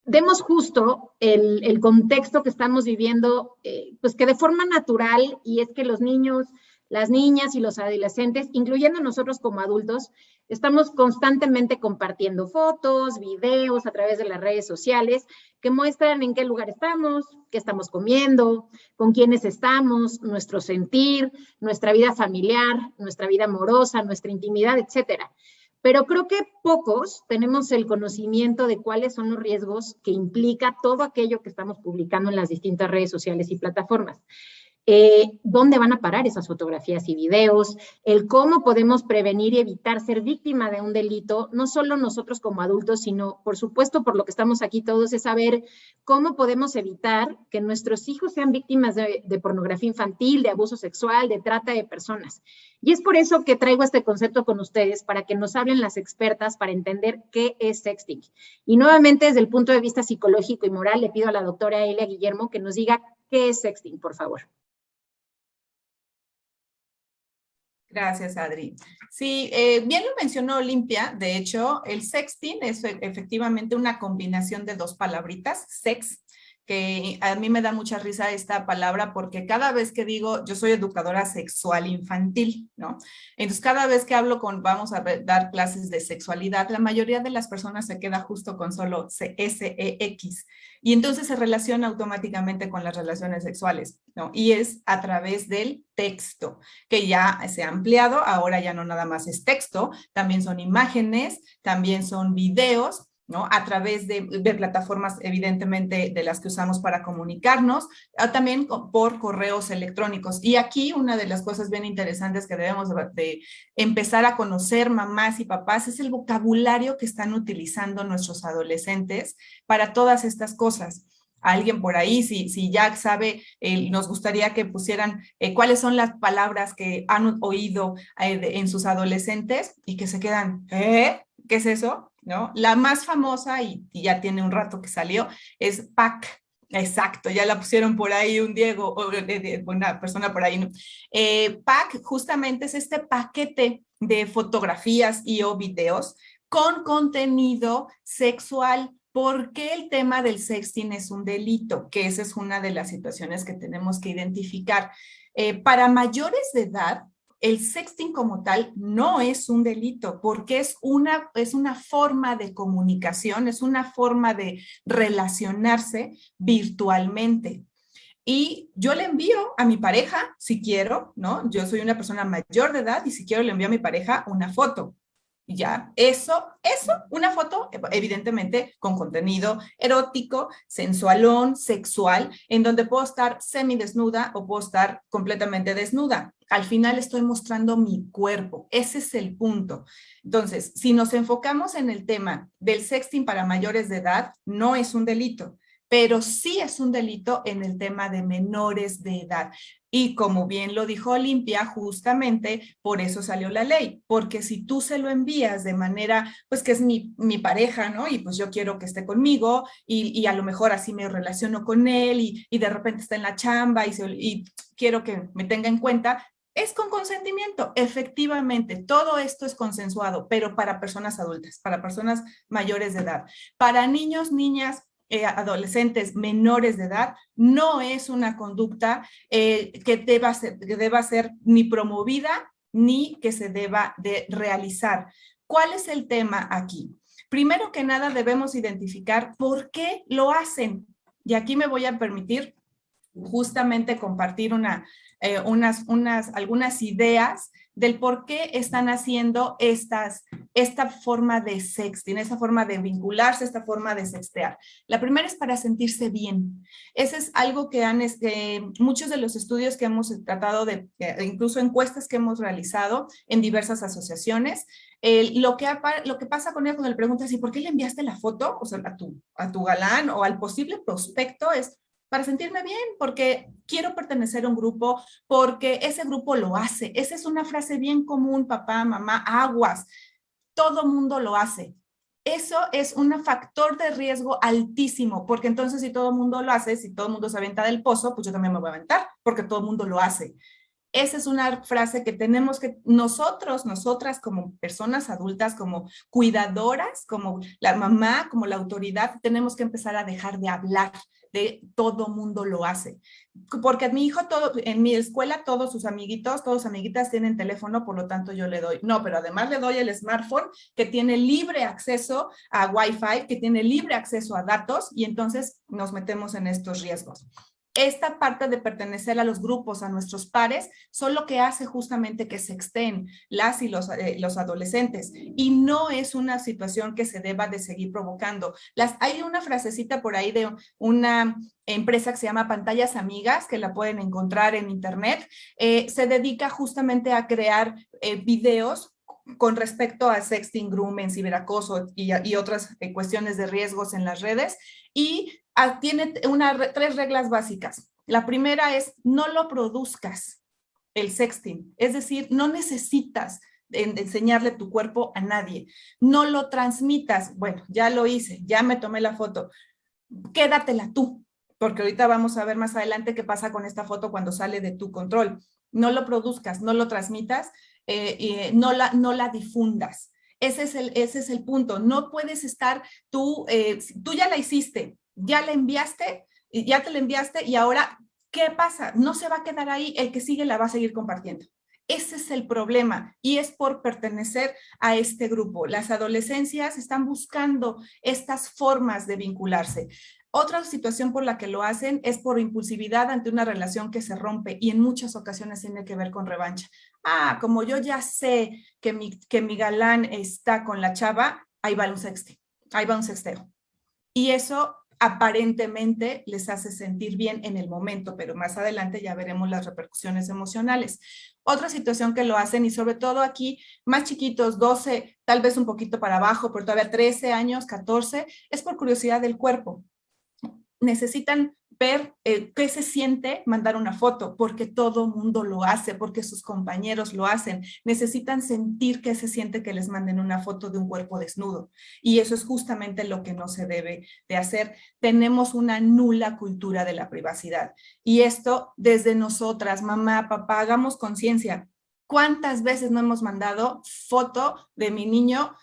demos justo el contexto que estamos viviendo, pues que de forma natural, y es que los niños, las niñas y los adolescentes, incluyendo nosotros como adultos, estamos constantemente compartiendo fotos, videos a través de las redes sociales que muestran en qué lugar estamos, qué estamos comiendo, con quiénes estamos, nuestro sentir, nuestra vida familiar, nuestra vida amorosa, nuestra intimidad, etcétera. Pero creo que pocos tenemos el conocimiento de cuáles son los riesgos que implica todo aquello que estamos publicando en las distintas redes sociales y plataformas. ¿Dónde van a parar esas fotografías y videos? El cómo podemos prevenir y evitar ser víctima de un delito, no solo nosotros como adultos, sino, por supuesto, por lo que estamos aquí todos, es saber cómo podemos evitar que nuestros hijos sean víctimas de pornografía infantil, de abuso sexual, de trata de personas. Y es por eso que traigo este concepto con ustedes, para que nos hablen las expertas para entender qué es sexting. Y nuevamente, desde el punto de vista psicológico y moral, le pido a la doctora Elia Guillermo que nos diga qué es sexting, por favor. Gracias, Adri. Sí, bien lo mencionó Olimpia. De hecho, el sexting es efectivamente una combinación de dos palabritas, sex, que a mí me da mucha risa esta palabra porque cada vez que digo, yo soy educadora sexual infantil, ¿no? Entonces, cada vez que hablo vamos a dar clases de sexualidad, la mayoría de las personas se queda justo con solo SEX y entonces se relaciona automáticamente con las relaciones sexuales, ¿no? Y es a través del texto, que ya se ha ampliado, ahora ya no nada más es texto, también son imágenes, también son videos, ¿no? A través de plataformas, evidentemente, de las que usamos para comunicarnos, también por correos electrónicos. Y aquí una de las cosas bien interesantes que debemos de empezar a conocer, mamás y papás, es el vocabulario que están utilizando nuestros adolescentes para todas estas cosas. Alguien por ahí, si ya sabe, nos gustaría que pusieran cuáles son las palabras que han oído en sus adolescentes y que se quedan, ¿qué es eso? ¿No? La más famosa, y ya tiene un rato que salió, es PAC. Exacto, ya la pusieron por ahí un Diego, o una persona por ahí, ¿no? PAC justamente es este paquete de fotografías y o videos con contenido sexual. ¿Por qué el tema del sexting es un delito? Que esa es una de las situaciones que tenemos que identificar. Para mayores de edad, el sexting como tal no es un delito porque es una forma de comunicación, es una forma de relacionarse virtualmente. Y yo le envío a mi pareja, si quiero, ¿no? Yo soy una persona mayor de edad y si quiero le envío a mi pareja una foto. Ya, eso, una foto, evidentemente, con contenido erótico, sensualón, sexual, en donde puedo estar semidesnuda o puedo estar completamente desnuda. Al final estoy mostrando mi cuerpo. Ese es el punto. Entonces, si nos enfocamos en el tema del sexting para mayores de edad, no es un delito, pero sí es un delito en el tema de menores de edad. Y como bien lo dijo Olimpia, justamente por eso salió la ley, porque si tú se lo envías de manera, pues que es mi pareja, ¿no? Y pues yo quiero que esté conmigo y a lo mejor así me relaciono con él y de repente está en la chamba y quiero que me tenga en cuenta, es con consentimiento. Efectivamente, todo esto es consensuado, pero para personas adultas, para personas mayores de edad. Para niños, niñas, adolescentes menores de edad, no es una conducta que deba ser ni promovida ni que se deba de realizar. ¿Cuál es el tema aquí? Primero que nada debemos identificar por qué lo hacen. Y aquí me voy a permitir justamente compartir algunas ideas del por qué están haciendo esta forma de sexting, esa forma de vincularse, esta forma de sextear. La primera es para sentirse bien. Ese es algo que muchos de los estudios que hemos tratado de, incluso encuestas que hemos realizado en diversas asociaciones, lo que pasa con ella cuando le preguntas, ¿y por qué le enviaste la foto? O sea, a tu galán o al posible prospecto es para sentirme bien, porque quiero pertenecer a un grupo, porque ese grupo lo hace. Esa es una frase bien común, papá, mamá, aguas. Todo mundo lo hace. Eso es un factor de riesgo altísimo, porque entonces si todo el mundo lo hace, si todo el mundo se avienta del pozo, pues yo también me voy a aventar, porque todo el mundo lo hace. Esa es una frase que tenemos que nosotras como personas adultas, como cuidadoras, como la mamá, como la autoridad, tenemos que empezar a dejar de hablar de todo mundo lo hace. Porque a mi hijo, en mi escuela, todos sus amiguitos, todas sus amiguitas tienen teléfono, por lo tanto yo le doy. No, pero además le doy el smartphone que tiene libre acceso a Wi-Fi, que tiene libre acceso a datos y entonces nos metemos en estos riesgos. Esta parte de pertenecer a los grupos, a nuestros pares, son lo que hace justamente que sexten las y los adolescentes. Y no es una situación que se deba de seguir provocando. Hay una frasecita por ahí de una empresa que se llama Pantallas Amigas, que la pueden encontrar en internet. Se dedica justamente a crear videos con respecto a sexting, grooming, ciberacoso y otras cuestiones de riesgos en las redes. Y tiene 3 reglas básicas. La primera es no lo produzcas, el sexting. Es decir, no necesitas enseñarle tu cuerpo a nadie. No lo transmitas. Bueno, ya lo hice, ya me tomé la foto. Quédatela tú, porque ahorita vamos a ver más adelante qué pasa con esta foto cuando sale de tu control. No lo produzcas, no lo transmitas, no la difundas. Ese es el punto. No puedes estar tú ya la hiciste, ya la enviaste, ya te la enviaste y ahora, ¿qué pasa? No se va a quedar ahí, el que sigue la va a seguir compartiendo. Ese es el problema y es por pertenecer a este grupo. Las adolescencias están buscando estas formas de vincularse. Otra situación por la que lo hacen es por impulsividad ante una relación que se rompe y en muchas ocasiones tiene que ver con revancha. Como yo ya sé que mi galán está con la chava, ahí va un sexteo. Y eso aparentemente les hace sentir bien en el momento, pero más adelante ya veremos las repercusiones emocionales. Otra situación que lo hacen, y sobre todo aquí, más chiquitos, 12, tal vez un poquito para abajo, pero todavía 13 años, 14, es por curiosidad del cuerpo. Necesitan ver qué se siente mandar una foto, porque todo mundo lo hace, porque sus compañeros lo hacen. Necesitan sentir qué se siente que les manden una foto de un cuerpo desnudo. Y eso es justamente lo que no se debe de hacer. Tenemos una nula cultura de la privacidad. Y esto desde nosotras, mamá, papá, hagamos conciencia. ¿Cuántas veces no hemos mandado foto de mi niño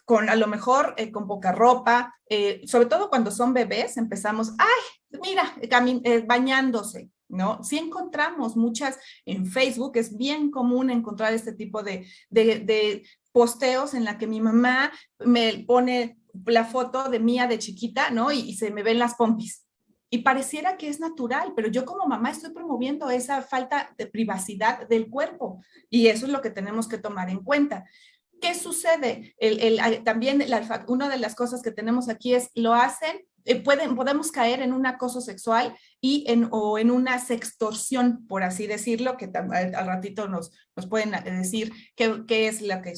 con a lo mejor con poca ropa, sobre todo cuando son bebés, empezamos, ¡ay, mira, bañándose! ¿No? Sí encontramos muchas en Facebook, es bien común encontrar este tipo de posteos en la que mi mamá me pone la foto de mía de chiquita, ¿no? Y se me ven las pompis. Y pareciera que es natural, pero yo como mamá estoy promoviendo esa falta de privacidad del cuerpo y eso es lo que tenemos que tomar en cuenta. ¿Qué sucede? También una de las cosas que tenemos aquí es, lo hacen, podemos caer en un acoso sexual o en una sextorsión, por así decirlo, que al ratito nos pueden decir qué es lo que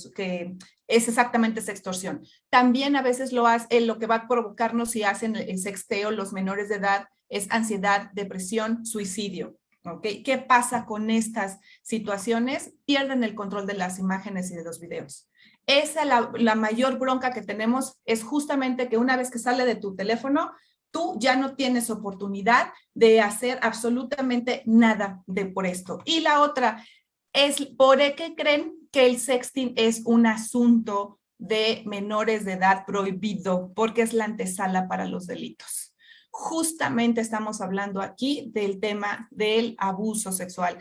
es exactamente sextorsión. También a veces lo que va a provocarnos si hacen el sexteo los menores de edad es ansiedad, depresión, suicidio. ¿Okay? ¿Qué pasa con estas situaciones? Pierden el control de las imágenes y de los videos. Esa la mayor bronca que tenemos es justamente que una vez que sale de tu teléfono, tú ya no tienes oportunidad de hacer absolutamente nada por esto. Y la otra es, ¿por qué creen que el sexting es un asunto de menores de edad prohibido? Porque es la antesala para los delitos. Justamente estamos hablando aquí del tema del abuso sexual.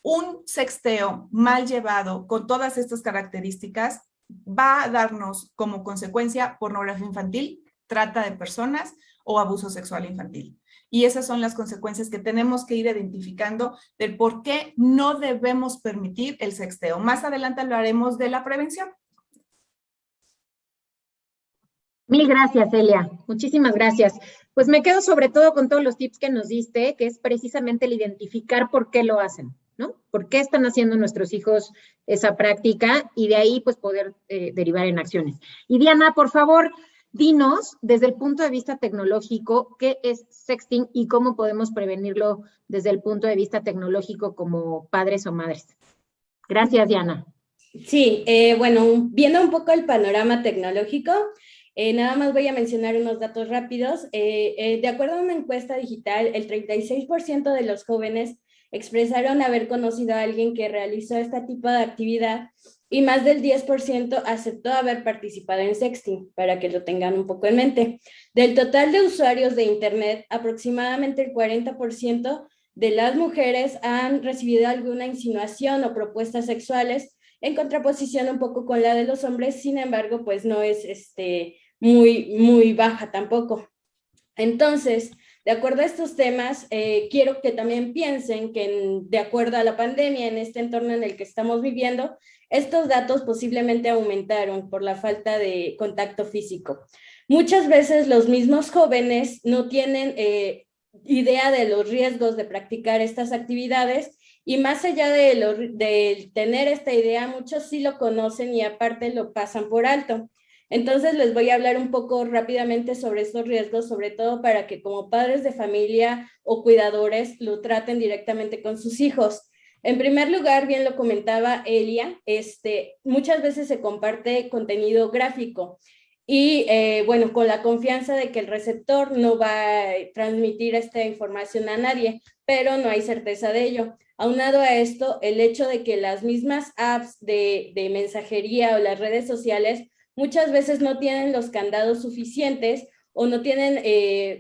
Un sexteo mal llevado con todas estas características va a darnos como consecuencia pornografía infantil, trata de personas o abuso sexual infantil. Y esas son las consecuencias que tenemos que ir identificando del por qué no debemos permitir el sexteo. Más adelante hablaremos de la prevención. Mil gracias, Elia. Muchísimas gracias. Pues me quedo sobre todo con todos los tips que nos diste, que es precisamente el identificar por qué lo hacen, ¿no? ¿Por qué están haciendo nuestros hijos esa práctica? Y de ahí, pues, poder derivar en acciones. Y Diana, por favor, dinos, desde el punto de vista tecnológico, qué es sexting y cómo podemos prevenirlo desde el punto de vista tecnológico como padres o madres. Gracias, Diana. Sí, bueno, viendo un poco el panorama tecnológico, nada más voy a mencionar unos datos rápidos. De acuerdo a una encuesta digital, el 36% de los jóvenes expresaron haber conocido a alguien que realizó este tipo de actividad y más del 10% aceptó haber participado en sexting, para que lo tengan un poco en mente. Del total de usuarios de Internet, aproximadamente el 40% de las mujeres han recibido alguna insinuación o propuestas sexuales, en contraposición un poco con la de los hombres. Sin embargo, pues no es muy baja tampoco. Entonces, de acuerdo a estos temas, quiero que también piensen que de acuerdo a la pandemia, en este entorno en el que estamos viviendo, estos datos posiblemente aumentaron por la falta de contacto físico. Muchas veces los mismos jóvenes no tienen idea de los riesgos de practicar estas actividades, y más allá de tener esta idea, muchos sí lo conocen y aparte lo pasan por alto. Entonces les voy a hablar un poco rápidamente sobre estos riesgos, sobre todo para que como padres de familia o cuidadores lo traten directamente con sus hijos. En primer lugar, bien lo comentaba Elia, muchas veces se comparte contenido gráfico y bueno, con la confianza de que el receptor no va a transmitir esta información a nadie, pero no hay certeza de ello. Aunado a esto, el hecho de que las mismas apps de mensajería o las redes sociales muchas veces no tienen los candados suficientes o no tienen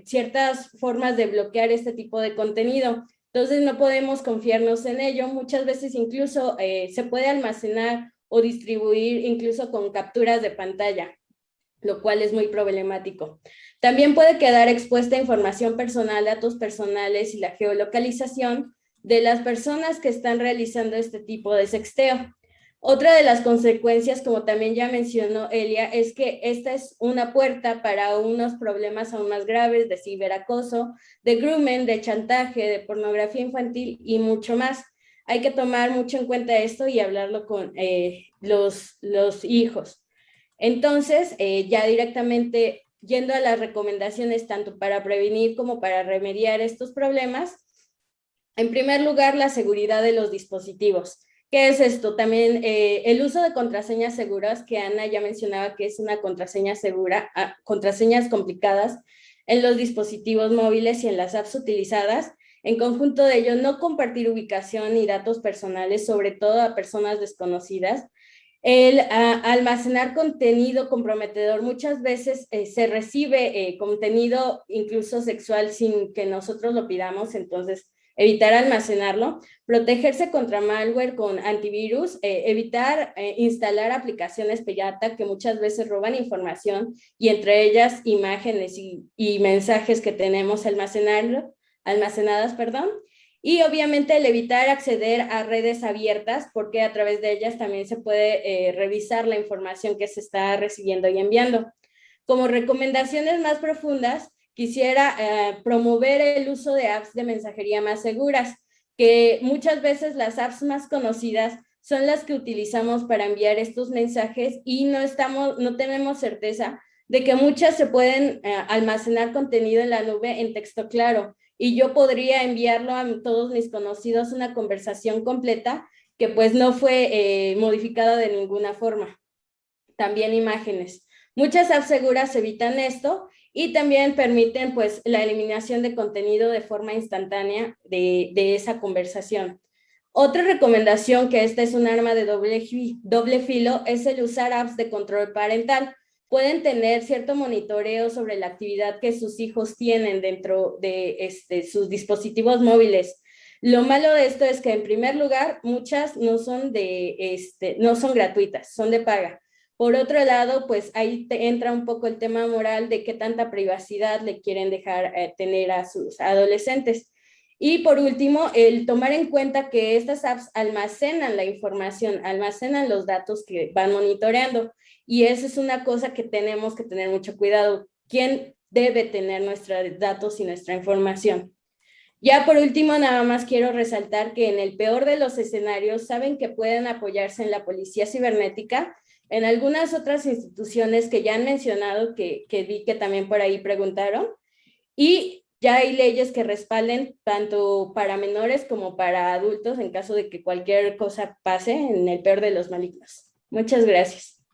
ciertas formas de bloquear este tipo de contenido. Entonces no podemos confiarnos en ello. Muchas veces incluso se puede almacenar o distribuir incluso con capturas de pantalla, lo cual es muy problemático. También puede quedar expuesta información personal, datos personales y la geolocalización de las personas que están realizando este tipo de sexteo. Otra de las consecuencias, como también ya mencionó Elia, es que esta es una puerta para unos problemas aún más graves de ciberacoso, de grooming, de chantaje, de pornografía infantil y mucho más. Hay que tomar mucho en cuenta esto y hablarlo con los hijos. Entonces, ya directamente yendo a las recomendaciones tanto para prevenir como para remediar estos problemas, en primer lugar, la seguridad de los dispositivos. ¿Qué es esto? También el uso de contraseñas seguras, que Ana ya mencionaba que es una contraseña segura, contraseñas complicadas en los dispositivos móviles y en las apps utilizadas. En conjunto de ello, no compartir ubicación y datos personales, sobre todo a personas desconocidas. El almacenar contenido comprometedor. Muchas veces se recibe contenido incluso sexual sin que nosotros lo pidamos, entonces evitar almacenarlo, protegerse contra malware con antivirus, evitar instalar aplicaciones pirata que muchas veces roban información y entre ellas imágenes y mensajes que tenemos almacenadas, y obviamente el evitar acceder a redes abiertas porque a través de ellas también se puede revisar la información que se está recibiendo y enviando. Como recomendaciones más profundas, quisiera promover el uso de apps de mensajería más seguras, que muchas veces las apps más conocidas son las que utilizamos para enviar estos mensajes y no tenemos certeza de que muchas se pueden almacenar contenido en la nube en texto claro, y yo podría enviarlo a todos mis conocidos una conversación completa que pues no fue modificada de ninguna forma. También imágenes. Muchas apps seguras evitan esto y también permiten pues la eliminación de contenido de forma instantánea de esa conversación. Otra recomendación, que esta es un arma de doble filo, es el usar apps de control parental. Pueden tener cierto monitoreo sobre la actividad que sus hijos tienen dentro de sus dispositivos móviles. Lo malo de esto es que en primer lugar muchas no son gratuitas, son de paga. Por otro lado, pues ahí entra un poco el tema moral de qué tanta privacidad le quieren dejar tener a sus adolescentes. Y por último, el tomar en cuenta que estas apps almacenan la información, almacenan los datos que van monitoreando. Y eso es una cosa que tenemos que tener mucho cuidado. ¿Quién debe tener nuestros datos y nuestra información? Ya por último, nada más quiero resaltar que en el peor de los escenarios saben que pueden apoyarse en la policía cibernética, en algunas otras instituciones que ya han mencionado, que vi que también por ahí preguntaron, y ya hay leyes que respalden tanto para menores como para adultos en caso de que cualquier cosa pase en el peor de los malignos. Muchas gracias.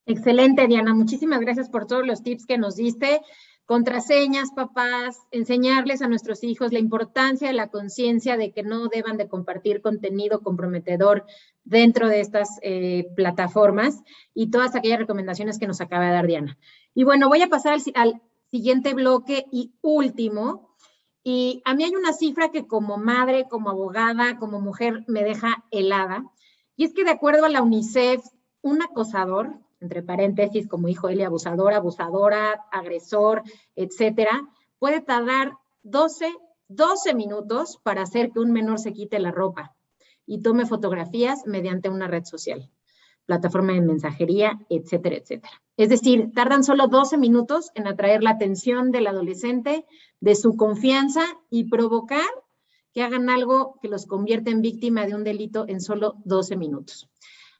Excelente, Diana. Muchísimas gracias por todos los tips que nos diste. Contraseñas, papás, enseñarles a nuestros hijos la importancia de la conciencia de que no deban de compartir contenido comprometedor dentro de estas plataformas y todas aquellas recomendaciones que nos acaba de dar Diana. Y bueno, voy a pasar al siguiente bloque y último. Y a mí hay una cifra que como madre, como abogada, como mujer me deja helada. Y es que de acuerdo a la UNICEF, un acosador, entre paréntesis, como dijo Elia, abusador, abusadora, agresor, etcétera, puede tardar 12 minutos para hacer que un menor se quite la ropa y tome fotografías mediante una red social, plataforma de mensajería, etcétera, etcétera. Es decir, tardan solo 12 minutos en atraer la atención del adolescente, de su confianza y provocar que hagan algo que los convierte en víctima de un delito en solo 12 minutos.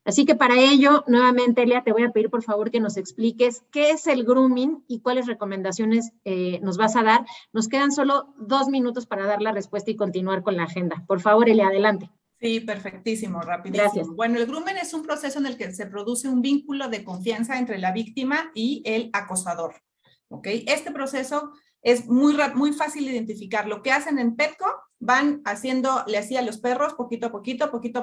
Así que para ello, nuevamente, Elia, te voy a pedir por favor que nos expliques qué es el grooming y cuáles recomendaciones nos vas a dar. Nos quedan solo 2 minutos para dar la respuesta y continuar con la agenda. Por favor, Elia, adelante. Sí, perfectísimo, rapidísimo. Gracias. Bueno, el grooming es un proceso en el que se produce un vínculo de confianza entre la víctima y el acosador. ¿Ok? Este proceso es muy fácil de identificar. Lo que hacen en Petco, van haciéndole así a los perros, poquito a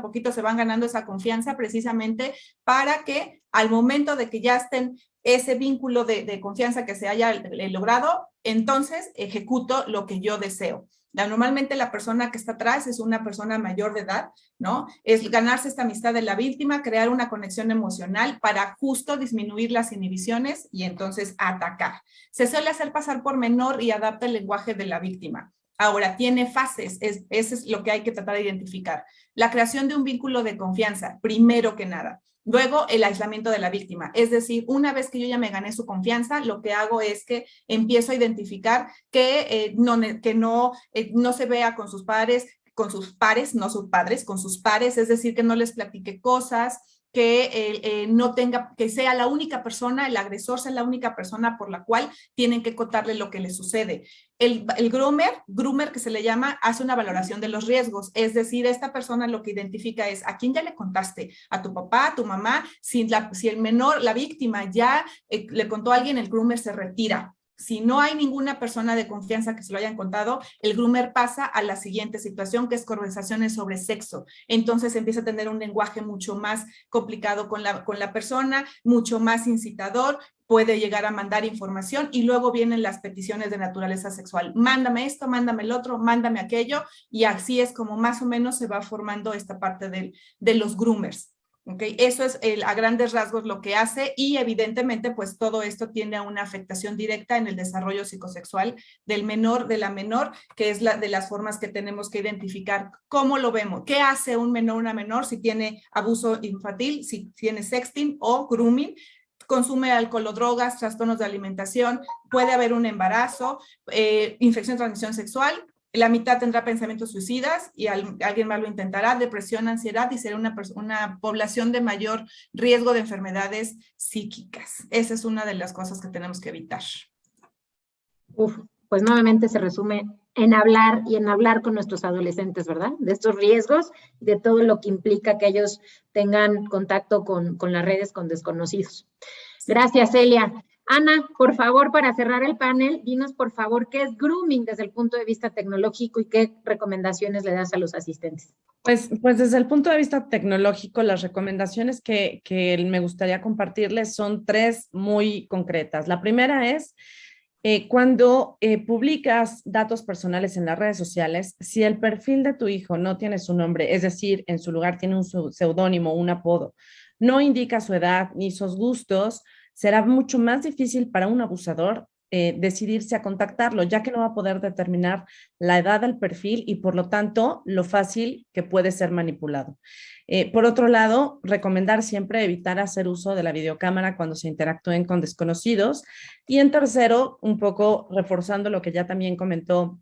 poquito se van ganando esa confianza precisamente para que al momento de que ya estén ese vínculo de confianza que se haya logrado, entonces ejecuto lo que yo deseo. Normalmente la persona que está atrás es una persona mayor de edad, ¿no? Es ganarse esta amistad de la víctima, crear una conexión emocional para justo disminuir las inhibiciones y entonces atacar. Se suele hacer pasar por menor y adapta el lenguaje de la víctima. Ahora, tiene fases, eso es lo que hay que tratar de identificar. La creación de un vínculo de confianza, primero que nada. Luego, el aislamiento de la víctima. Es decir, una vez que yo ya me gané su confianza, lo que hago es que empiezo a identificar que no se vea con sus pares, no sus padres, con sus pares, es decir, que no les platique cosas, que no tenga, que sea la única persona, el agresor sea la única persona por la cual tienen que contarle lo que les sucede. El groomer que se le llama, hace una valoración de los riesgos, es decir, esta persona lo que identifica es a quién ya le contaste, a tu papá, a tu mamá, si el menor, la víctima ya le contó a alguien, el groomer se retira. Si no hay ninguna persona de confianza que se lo hayan contado, el groomer pasa a la siguiente situación, que es conversaciones sobre sexo. Entonces empieza a tener un lenguaje mucho más complicado con la persona, mucho más incitador, puede llegar a mandar información y luego vienen las peticiones de naturaleza sexual. Mándame esto, mándame el otro, mándame aquello, y así es como más o menos se va formando esta parte de los groomers. Okay, eso es a grandes rasgos lo que hace, y evidentemente pues todo esto tiene una afectación directa en el desarrollo psicosexual del menor, de la menor, que es de las formas que tenemos que identificar. ¿Cómo lo vemos? ¿Qué hace un menor, una menor si tiene abuso infantil, si tiene sexting o grooming? Consume alcohol o drogas, trastornos de alimentación, puede haber un embarazo, infección de transmisión sexual. La mitad tendrá pensamientos suicidas y alguien más lo intentará, depresión, ansiedad, y será una población de mayor riesgo de enfermedades psíquicas. Esa es una de las cosas que tenemos que evitar. Pues nuevamente se resume en hablar con nuestros adolescentes, ¿verdad? De estos riesgos, de todo lo que implica que ellos tengan contacto con las redes, con desconocidos. Gracias, Elia. Ana, por favor, para cerrar el panel, dinos por favor qué es grooming desde el punto de vista tecnológico y qué recomendaciones le das a los asistentes. Pues desde el punto de vista tecnológico, las recomendaciones que me gustaría compartirles son 3 muy concretas. La primera es cuando publicas datos personales en las redes sociales, si el perfil de tu hijo no tiene su nombre, es decir, en su lugar tiene un seudónimo, un apodo, no indica su edad ni sus gustos, será mucho más difícil para un abusador decidirse a contactarlo, ya que no va a poder determinar la edad del perfil y por lo tanto lo fácil que puede ser manipulado. Por otro lado, recomendar siempre evitar hacer uso de la videocámara cuando se interactúen con desconocidos. Y en tercero, un poco reforzando lo que ya también comentó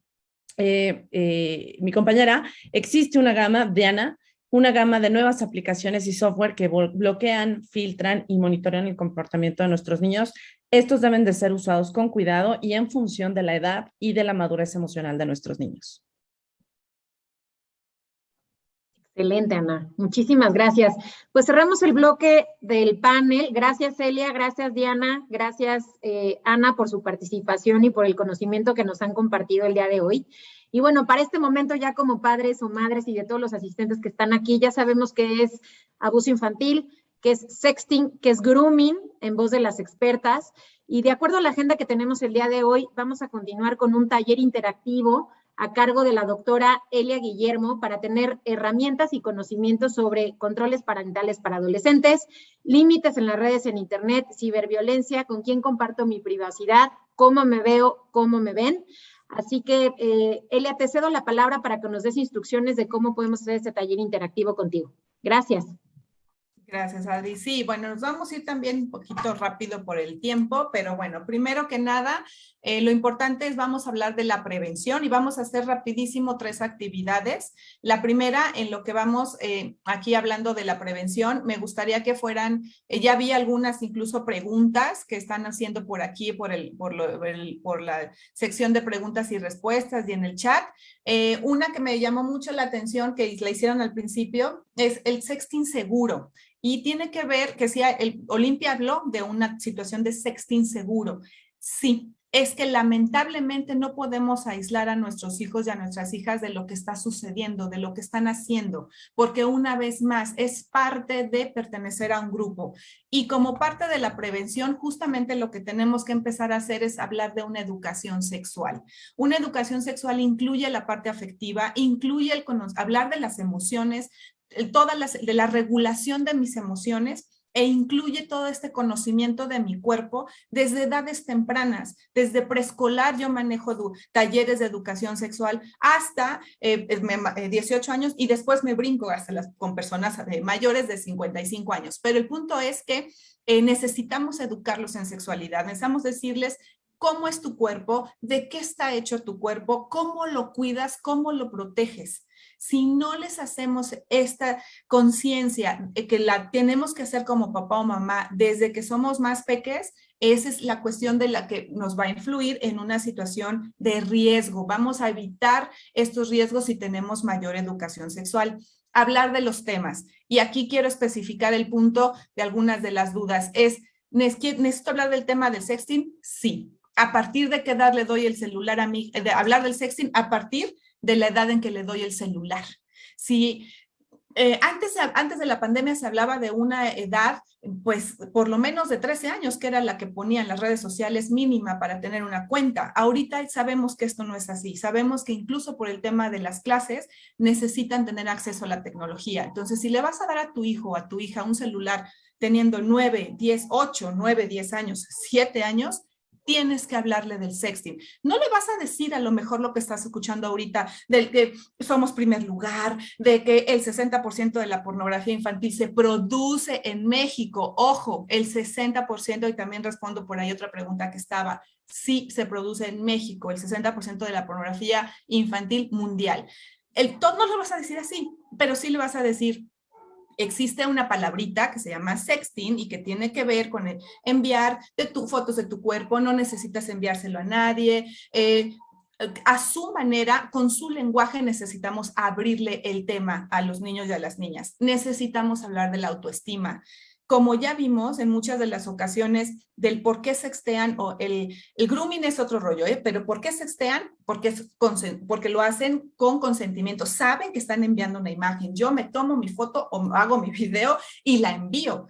mi compañera, existe una gama, Diana, una gama de nuevas aplicaciones y software que bloquean, filtran y monitorean el comportamiento de nuestros niños. Estos deben de ser usados con cuidado y en función de la edad y de la madurez emocional de nuestros niños. Excelente, Ana. Muchísimas gracias. Pues cerramos el bloque del panel. Gracias, Celia. Gracias, Diana. Gracias, Ana, por su participación y por el conocimiento que nos han compartido el día de hoy. Y bueno, para este momento ya como padres o madres y de todos los asistentes que están aquí, ya sabemos qué es abuso infantil, qué es sexting, qué es grooming, en voz de las expertas. Y de acuerdo a la agenda que tenemos el día de hoy, vamos a continuar con un taller interactivo a cargo de la doctora Elia Guillermo para tener herramientas y conocimientos sobre controles parentales para adolescentes, límites en las redes en internet, ciberviolencia, con quién comparto mi privacidad, cómo me veo, cómo me ven. Así que, Elia, te cedo la palabra para que nos des instrucciones de cómo podemos hacer este taller interactivo contigo. Gracias. Gracias, Adri. Sí, bueno, nos vamos a ir también un poquito rápido por el tiempo, pero bueno, primero que nada, lo importante es vamos a hablar de la prevención y vamos a hacer rapidísimo 3 actividades. La primera, en lo que vamos aquí hablando de la prevención, me gustaría que fueran, ya vi algunas incluso preguntas que están haciendo por aquí, por la sección de preguntas y respuestas y en el chat. Una que me llamó mucho la atención, que la hicieron al principio, es el sexting seguro. Y tiene que ver que si Olimpia habló de una situación de sexting seguro. Sí, es que lamentablemente no podemos aislar a nuestros hijos y a nuestras hijas de lo que está sucediendo, de lo que están haciendo, porque una vez más es parte de pertenecer a un grupo. Y como parte de la prevención, justamente lo que tenemos que empezar a hacer es hablar de una educación sexual. Una educación sexual incluye la parte afectiva, incluye hablar de las emociones, de la regulación de mis emociones e incluye todo este conocimiento de mi cuerpo desde edades tempranas. Desde preescolar yo manejo talleres de educación sexual hasta 18 años y después me brinco hasta con personas mayores de 55 años. Pero el punto es que necesitamos educarlos en sexualidad, necesitamos decirles cómo es tu cuerpo, de qué está hecho tu cuerpo, cómo lo cuidas, cómo lo proteges. Si no les hacemos esta conciencia que la tenemos que hacer como papá o mamá desde que somos más pequeños, esa es la cuestión de la que nos va a influir en una situación de riesgo. Vamos a evitar estos riesgos si tenemos mayor educación sexual. Hablar de los temas. Y aquí quiero especificar el punto de algunas de las dudas. ¿Necesito hablar del tema del sexting? Sí. ¿A partir de qué edad le doy el celular a mí? Hablar del sexting a partir de la edad en que le doy el celular. Si antes de la pandemia se hablaba de una edad, pues por lo menos de 13 años, que era la que ponían las redes sociales mínima para tener una cuenta. Ahorita sabemos que esto no es así. Sabemos que incluso por el tema de las clases necesitan tener acceso a la tecnología. Entonces, si le vas a dar a tu hijo o a tu hija un celular teniendo 9, 10, 8, 9, 10 años, 7 años, tienes que hablarle del sexting. No le vas a decir a lo mejor lo que estás escuchando ahorita, del que somos primer lugar, de que el 60% de la pornografía infantil se produce en México. Ojo, el 60%, y también respondo por ahí otra pregunta que estaba, sí se produce en México, el 60% de la pornografía infantil mundial. No lo vas a decir así, pero sí le vas a decir, existe una palabrita que se llama sexting y que tiene que ver con enviar fotos de tu cuerpo, no necesitas enviárselo a nadie, a su manera, con su lenguaje necesitamos abrirle el tema a los niños y a las niñas. Necesitamos hablar de la autoestima. Como ya vimos en muchas de las ocasiones del por qué sextean, o el grooming es otro rollo, pero ¿por qué sextean? Porque lo hacen con consentimiento. Saben que están enviando una imagen. Yo me tomo mi foto o hago mi video y la envío.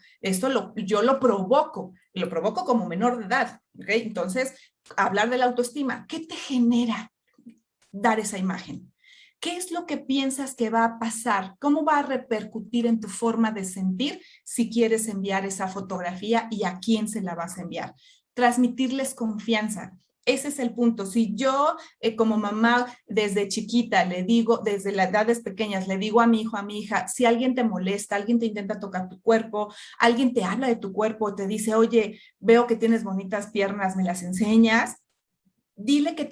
Yo lo provoco como menor de edad. ¿Okay? Entonces, hablar de la autoestima. ¿Qué te genera dar esa imagen? ¿Qué es lo que piensas que va a pasar? ¿Cómo va a repercutir en tu forma de sentir si quieres enviar esa fotografía y a quién se la vas a enviar? Transmitirles confianza. Ese es el punto. Si yo como mamá desde chiquita le digo, desde las edades pequeñas, le digo a mi hijo, a mi hija, si alguien te molesta, alguien te intenta tocar tu cuerpo, alguien te habla de tu cuerpo, te dice, oye, veo que tienes bonitas piernas, ¿me las enseñas? Dile que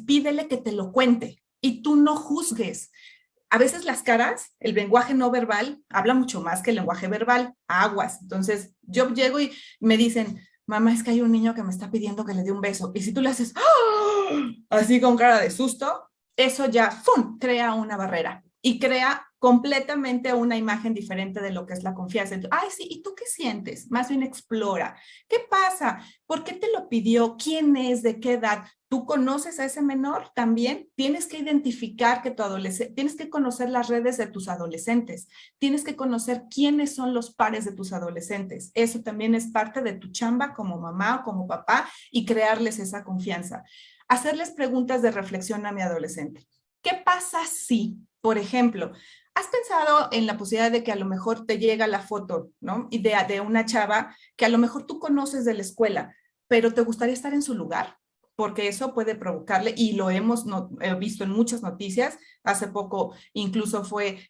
pídele que te lo cuente y tú no juzgues. A veces las caras, el lenguaje no verbal, habla mucho más que el lenguaje verbal, aguas. Entonces yo llego y me dicen, mamá, es que hay un niño que me está pidiendo que le dé un beso. Y si tú le haces ¡oh! Así con cara de susto, eso ya ¡fum! Crea una barrera y crea completamente una imagen diferente de lo que es la confianza. Ay, sí, ¿y tú qué sientes? Más bien explora. ¿Qué pasa? ¿Por qué te lo pidió? ¿Quién es? ¿De qué edad? ¿Tú conoces a ese menor también? Tienes que identificar que tu adolescente, tienes que conocer las redes de tus adolescentes, tienes que conocer quiénes son los pares de tus adolescentes. Eso también es parte de tu chamba como mamá o como papá y crearles esa confianza. Hacerles preguntas de reflexión a mi adolescente. ¿Qué pasa si, por ejemplo, has pensado en la posibilidad de que a lo mejor te llega la foto, ¿no? Y de una chava que a lo mejor tú conoces de la escuela, pero te gustaría estar en su lugar? Porque eso puede provocarle, y lo hemos visto en muchas noticias, hace poco incluso fue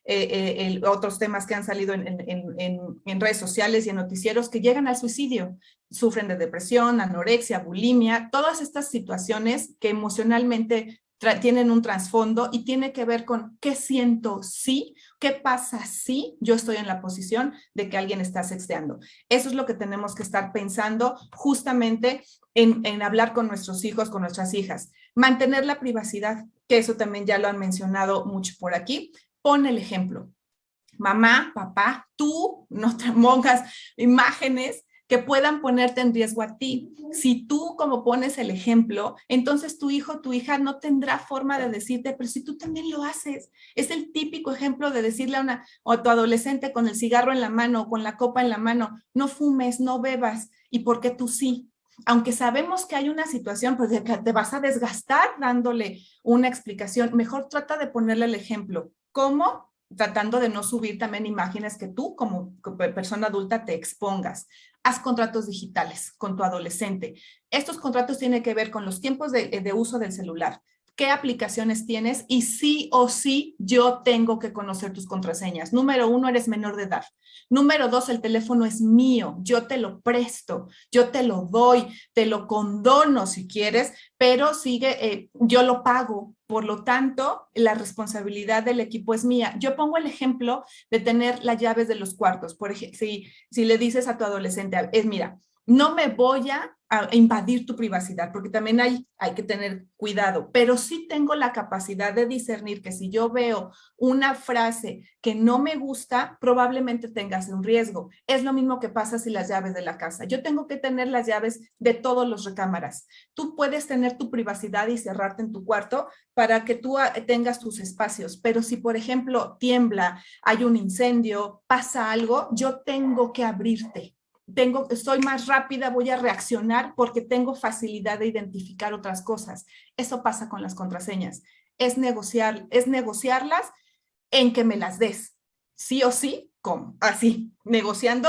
otros temas que han salido en redes sociales y en noticieros que llegan al suicidio, sufren de depresión, anorexia, bulimia, todas estas situaciones que emocionalmente tienen un trasfondo y tiene que ver con qué siento si, qué pasa si yo estoy en la posición de que alguien está sexteando. Eso es lo que tenemos que estar pensando justamente en hablar con nuestros hijos, con nuestras hijas. Mantener la privacidad, que eso también ya lo han mencionado mucho por aquí. Pon el ejemplo. Mamá, papá, tú no te pongas imágenes que puedan ponerte en riesgo a ti. Si tú como pones el ejemplo, entonces tu hijo, tu hija no tendrá forma de decirte, pero si tú también lo haces. Es el típico ejemplo de decirle a tu adolescente con el cigarro en la mano o con la copa en la mano, no fumes, no bebas, ¿y por qué tú sí? Aunque sabemos que hay una situación, pues de que te vas a desgastar dándole una explicación, mejor trata de ponerle el ejemplo. ¿Cómo? Tratando de no subir también imágenes que tú como persona adulta te expongas. Haz contratos digitales con tu adolescente. Estos contratos tienen que ver con los tiempos de uso del celular. ¿Qué aplicaciones tienes? Y sí o sí, yo tengo que conocer tus contraseñas. Número 1, eres menor de edad. Número 2, el teléfono es mío. Yo te lo presto, yo te lo doy, te lo condono si quieres, pero yo lo pago. Por lo tanto, la responsabilidad del equipo es mía. Yo pongo el ejemplo de tener las llaves de los cuartos. Por ejemplo, si le dices a tu adolescente, mira, no me voy a invadir tu privacidad, porque también hay que tener cuidado, pero sí tengo la capacidad de discernir que si yo veo una frase que no me gusta, probablemente tengas un riesgo. Es lo mismo que pasa si las llaves de la casa. Yo tengo que tener las llaves de todos los recámaras. Tú puedes tener tu privacidad y cerrarte en tu cuarto para que tú tengas tus espacios, pero si, por ejemplo, tiembla, hay un incendio, pasa algo, yo tengo que abrirte. Soy más rápida, voy a reaccionar porque tengo facilidad de identificar otras cosas. Eso pasa con las contraseñas. Es negociarlas en que me las des. Sí o sí, ¿cómo? Así, negociando,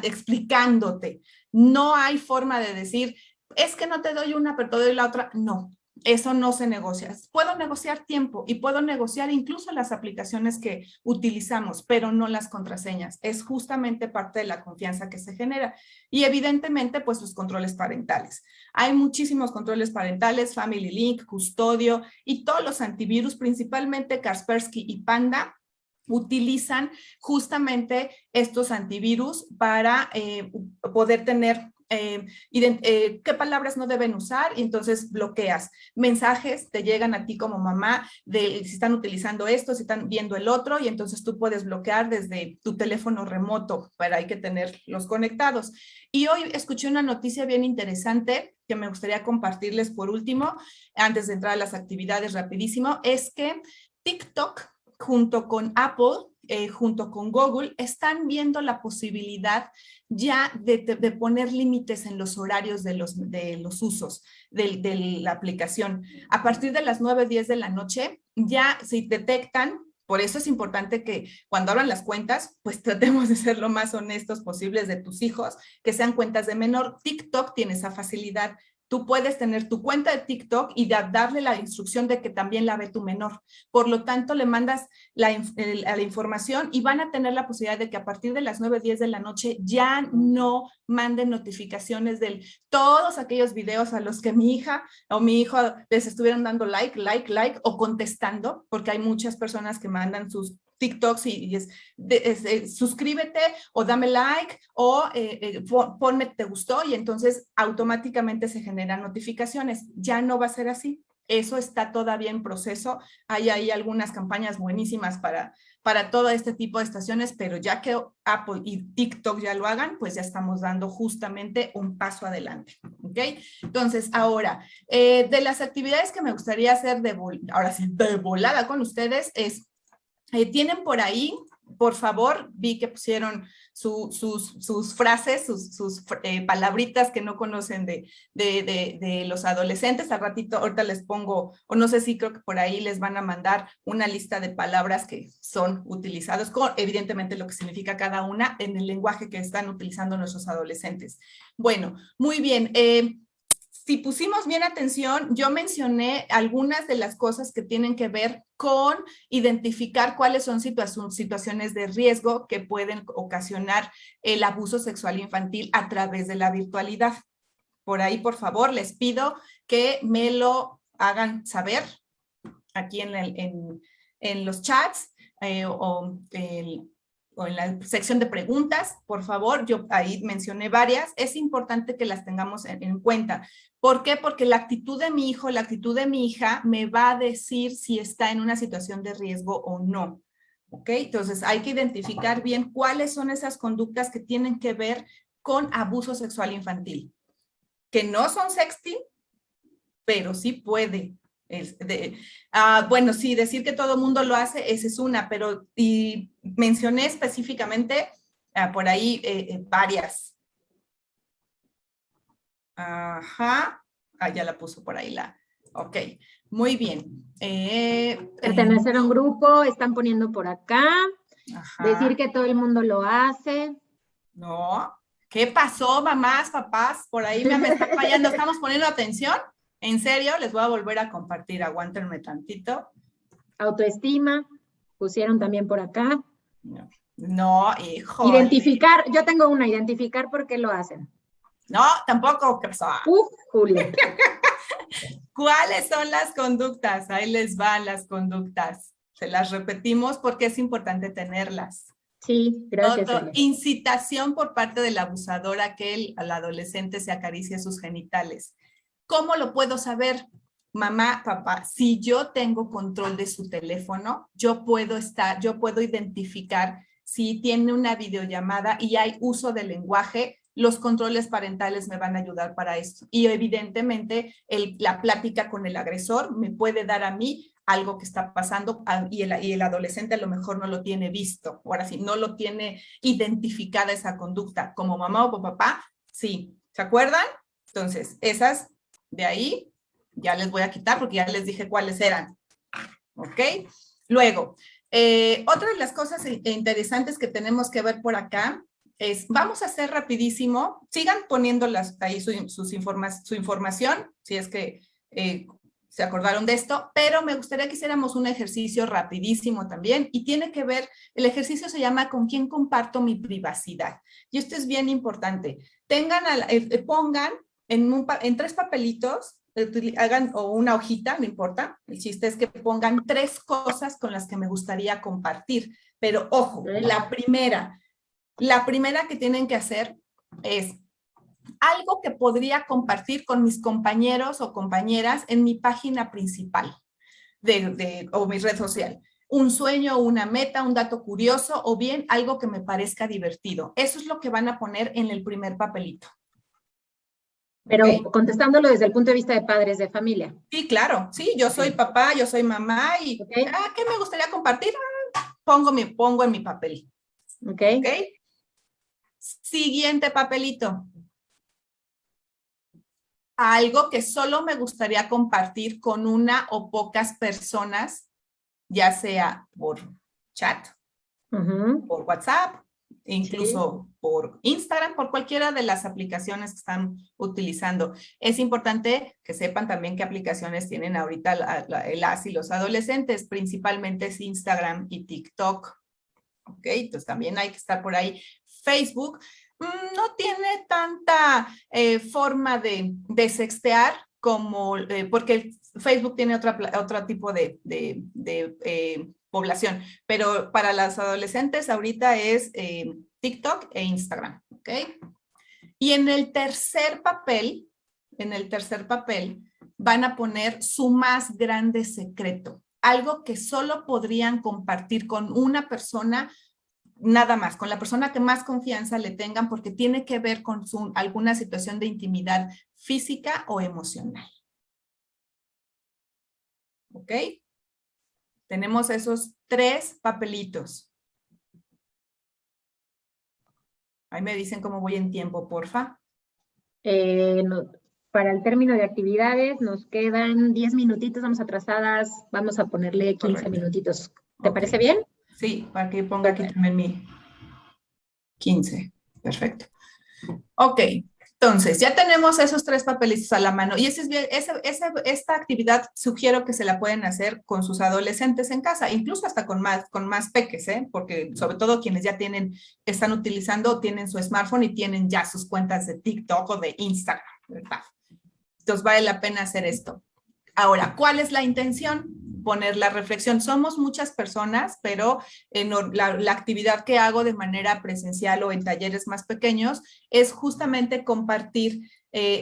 explicándote. No hay forma de decir, es que no te doy una, pero te doy la otra. No. Eso no se negocia. Puedo negociar tiempo y puedo negociar incluso las aplicaciones que utilizamos, pero no las contraseñas. Es justamente parte de la confianza que se genera. Y evidentemente, pues los controles parentales. Hay muchísimos controles parentales, Family Link, Custodio y todos los antivirus, principalmente Kaspersky y Panda, utilizan justamente estos antivirus para poder tener qué palabras no deben usar y entonces bloqueas. Mensajes te llegan a ti como mamá de si están utilizando esto, si están viendo el otro y entonces tú puedes bloquear desde tu teléfono remoto, pero hay que tenerlos conectados. Y hoy escuché una noticia bien interesante que me gustaría compartirles por último, antes de entrar a las actividades rapidísimo, es que TikTok junto con Apple junto con Google, están viendo la posibilidad ya de poner límites en los horarios de los usos de la aplicación. A partir de las 9, 10 de la noche, ya si detectan. Por eso es importante que cuando abran las cuentas, pues tratemos de ser lo más honestos posibles de tus hijos, que sean cuentas de menor. TikTok tiene esa facilidad. Tú puedes tener tu cuenta de TikTok y darle la instrucción de que también la ve tu menor. Por lo tanto, le mandas la información y van a tener la posibilidad de que a partir de las 9, 10 de la noche ya no manden notificaciones de todos aquellos videos a los que mi hija o mi hijo les estuvieron dando like o contestando, porque hay muchas personas que mandan sus TikToks y suscríbete o dame like o ponme te gustó y entonces automáticamente se generan notificaciones. Ya no va a ser así. Eso está todavía en proceso. Hay algunas campañas buenísimas para todo este tipo de estaciones, pero ya que Apple y TikTok ya lo hagan, pues ya estamos dando justamente un paso adelante. ¿Ok? Entonces, ahora, de las actividades que me gustaría hacer de volada con ustedes es tienen por ahí, por favor, vi que pusieron sus frases, sus palabritas que no conocen de los adolescentes. Al ratito, ahorita les pongo, o no sé si creo que por ahí les van a mandar una lista de palabras que son utilizadas, con evidentemente lo que significa cada una en el lenguaje que están utilizando nuestros adolescentes. Bueno, muy bien. Si pusimos bien atención, yo mencioné algunas de las cosas que tienen que ver con identificar cuáles son situaciones de riesgo que pueden ocasionar el abuso sexual infantil a través de la virtualidad. Por ahí, por favor, les pido que me lo hagan saber aquí en los chats o en la sección de preguntas, por favor. Yo ahí mencioné varias. Es importante que las tengamos en cuenta. ¿Por qué? Porque la actitud de mi hijo, la actitud de mi hija me va a decir si está en una situación de riesgo o no. ¿Ok? Entonces hay que identificar bien cuáles son esas conductas que tienen que ver con abuso sexual infantil. Que no son sexting, pero sí puede. Bueno, sí, decir que todo el mundo lo hace, esa es una, pero y mencioné específicamente por ahí varias. Ajá, ya la puso por ahí ok, muy bien. Pertenecer a un grupo, están poniendo por acá. Ajá. Decir que todo el mundo lo hace. No, ¿qué pasó, mamás, papás? Por ahí me está fallando, ¿estamos poniendo atención? En serio, les voy a volver a compartir, aguántenme tantito. Autoestima, pusieron también por acá. No, hijo. Identificar, yo tengo una, identificar por qué lo hacen. No, tampoco, ¿qué pasó? Julia. ¿Cuáles son las conductas? Ahí les van las conductas. Se las repetimos porque es importante tenerlas. Sí, gracias. Incitación por parte del abusador a que el adolescente se acaricie sus genitales. ¿Cómo lo puedo saber? Mamá, papá, si yo tengo control de su teléfono, yo puedo identificar si tiene una videollamada y hay uso del lenguaje. Los controles parentales me van a ayudar para esto. Y evidentemente la plática con el agresor me puede dar a mí algo que está pasando y el adolescente a lo mejor no lo tiene visto. Ahora sí, no lo tiene identificada esa conducta. Como mamá o papá, sí. ¿Se acuerdan? Entonces, esas de ahí ya les voy a quitar porque ya les dije cuáles eran. ¿Ok? Luego, otra de las cosas interesantes que tenemos que ver por acá vamos a hacer rapidísimo, sigan poniéndolas ahí su información, si es que se acordaron de esto, pero me gustaría que hiciéramos un ejercicio rapidísimo también y tiene que ver, el ejercicio se llama ¿con quién comparto mi privacidad? Y esto es bien importante. Pongan en 3 papelitos, hagan o una hojita, no importa, el chiste es que pongan 3 cosas con las que me gustaría compartir, pero ojo, la primera que tienen que hacer es algo que podría compartir con mis compañeros o compañeras en mi página principal o mi red social. Un sueño, una meta, un dato curioso o bien algo que me parezca divertido. Eso es lo que van a poner en el primer papelito. Pero contestándolo desde el punto de vista de padres de familia. Sí, claro. Sí, yo soy papá, yo soy mamá y ¿qué me gustaría compartir? pongo en mi papel. Ok. ¿Ok? Siguiente papelito. Algo que solo me gustaría compartir con una o pocas personas, ya sea por chat, por WhatsApp, incluso por Instagram, por cualquiera de las aplicaciones que están utilizando. Es importante que sepan también qué aplicaciones tienen ahorita las y los adolescentes, principalmente es Instagram y TikTok. ¿Ok? Entonces también hay que estar por ahí. Facebook no tiene tanta forma de sextear como, porque Facebook tiene otro tipo de población, pero para las adolescentes ahorita es TikTok e Instagram, ¿ok? Y en el tercer papel van a poner su más grande secreto, algo que solo podrían compartir con una persona, nada más, con la persona que más confianza le tengan, porque tiene que ver con alguna situación de intimidad física o emocional. ¿Ok? Tenemos esos 3 papelitos. Ahí me dicen cómo voy en tiempo, porfa. Para el término de actividades nos quedan 10 minutitos, vamos atrasadas, vamos a ponerle 15 Correcto. minutitos. ¿Te parece bien? Sí, para que ponga aquí también mi 15. Perfecto. Ok, entonces ya tenemos esos 3 papelitos a la mano y esta actividad sugiero que se la pueden hacer con sus adolescentes en casa, incluso hasta con más peques, porque sobre todo quienes ya están utilizando, tienen su smartphone y tienen ya sus cuentas de TikTok o de Instagram, ¿verdad? Entonces vale la pena hacer esto. Ahora, ¿cuál es la intención? Poner la reflexión. Somos muchas personas, pero la actividad que hago de manera presencial o en talleres más pequeños es justamente compartir.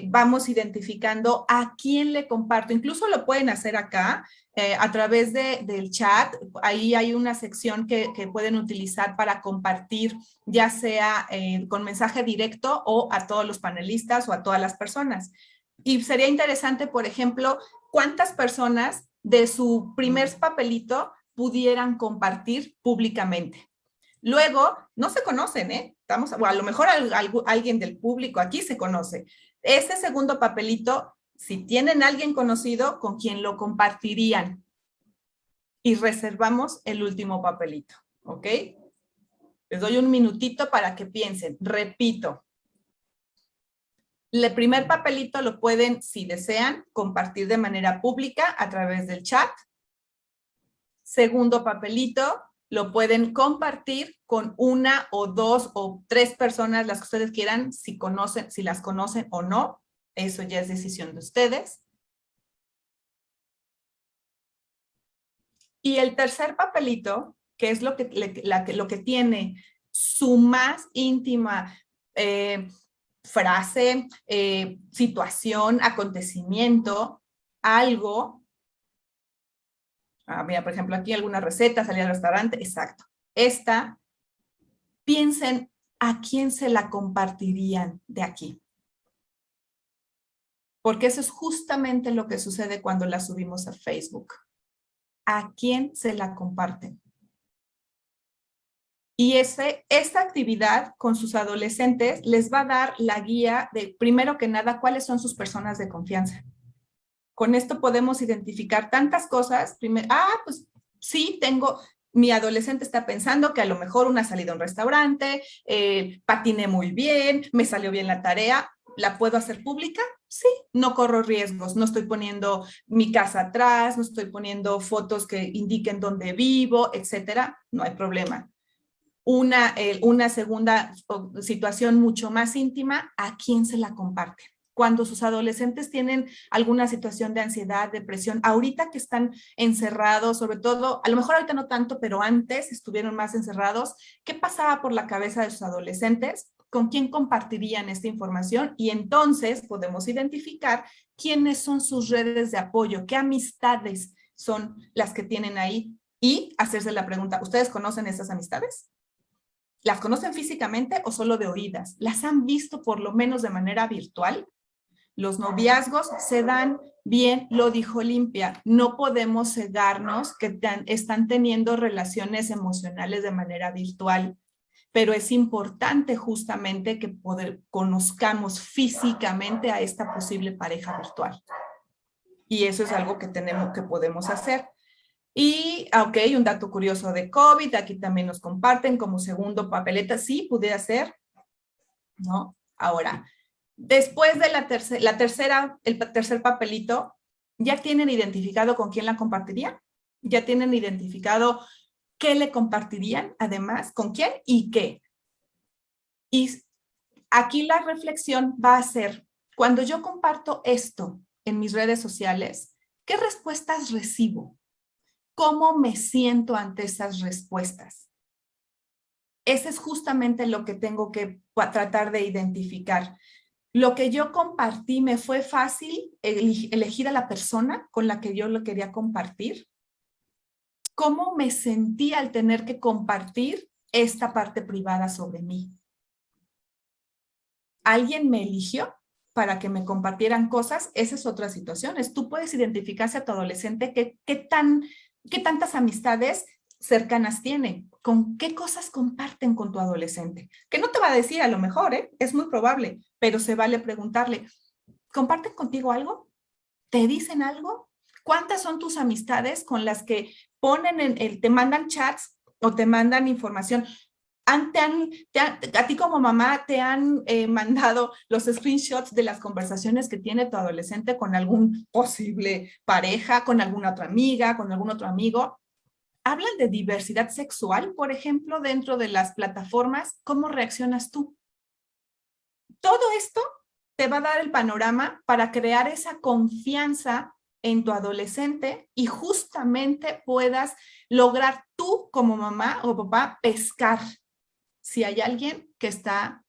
Vamos identificando a quién le comparto. Incluso lo pueden hacer acá a través del chat. Ahí hay una sección que pueden utilizar para compartir, ya sea con mensaje directo o a todos los panelistas o a todas las personas. Y sería interesante, por ejemplo, cuántas personas de su primer papelito pudieran compartir públicamente. Luego, no se conocen, o a lo mejor alguien del público aquí se conoce. Ese segundo papelito, si tienen a alguien conocido, ¿con quién lo compartirían? Y reservamos el último papelito, ¿ok? Les doy un minutito para que piensen. Repito. El primer papelito lo pueden, si desean, compartir de manera pública a través del chat. Segundo papelito lo pueden compartir con 1 o 2 o 3 personas, las que ustedes quieran, si las conocen o no. Eso ya es decisión de ustedes. Y el tercer papelito, que es lo que tiene su más íntima frase, situación, acontecimiento, algo. Mira, por ejemplo, aquí alguna receta, salir al restaurante, exacto. Esta, piensen a quién se la compartirían de aquí. Porque eso es justamente lo que sucede cuando la subimos a Facebook. ¿A quién se la comparten? Y esta actividad con sus adolescentes les va a dar la guía de, primero que nada, cuáles son sus personas de confianza. Con esto podemos identificar tantas cosas. Primero, pues sí, mi adolescente está pensando que a lo mejor una salida a un restaurante, patiné muy bien, me salió bien la tarea, ¿la puedo hacer pública? Sí, no corro riesgos, no estoy poniendo mi casa atrás, no estoy poniendo fotos que indiquen dónde vivo, etcétera, no hay problema. Una segunda situación mucho más íntima, ¿a quién se la comparten? Cuando sus adolescentes tienen alguna situación de ansiedad, depresión, ahorita que están encerrados, sobre todo, a lo mejor ahorita no tanto, pero antes estuvieron más encerrados, ¿qué pasaba por la cabeza de sus adolescentes? ¿Con quién compartirían esta información? Y entonces podemos identificar quiénes son sus redes de apoyo, qué amistades son las que tienen ahí y hacerse la pregunta, ¿ustedes conocen esas amistades? ¿Las conocen físicamente o solo de oídas? ¿Las han visto por lo menos de manera virtual? Los noviazgos se dan bien, lo dijo Olimpia, no podemos cegarnos que están teniendo relaciones emocionales de manera virtual, pero es importante justamente que conozcamos físicamente a esta posible pareja virtual. Y eso es algo que podemos hacer. Y, ok, un dato curioso de COVID, aquí también nos comparten como segundo papeleta, sí, pudiera ser, ¿no? Ahora, después de el tercer papelito, ¿ya tienen identificado con quién la compartirían? ¿Ya tienen identificado qué le compartirían además? ¿Con quién y qué? Y aquí la reflexión va a ser, cuando yo comparto esto en mis redes sociales, ¿qué respuestas recibo? ¿Cómo me siento ante esas respuestas? Ese es justamente lo que tengo que tratar de identificar. Lo que yo compartí, ¿me fue fácil elegir a la persona con la que yo lo quería compartir? ¿Cómo me sentí al tener que compartir esta parte privada sobre mí? ¿Alguien me eligió para que me compartieran cosas? Esa es otra situación. Tú puedes identificarse a tu adolescente qué tantas amistades cercanas tiene, con qué cosas comparten con tu adolescente, que no te va a decir a lo mejor, es muy probable, pero se vale preguntarle, ¿comparten contigo algo? ¿Te dicen algo? ¿Cuántas son tus amistades con las que te mandan chats o te mandan información? A ti como mamá te han mandado los screenshots de las conversaciones que tiene tu adolescente con algún posible pareja, con alguna otra amiga, con algún otro amigo. Hablan de diversidad sexual, por ejemplo, dentro de las plataformas. ¿Cómo reaccionas tú? Todo esto te va a dar el panorama para crear esa confianza en tu adolescente y justamente puedas lograr tú como mamá o papá pescar. Si hay alguien que está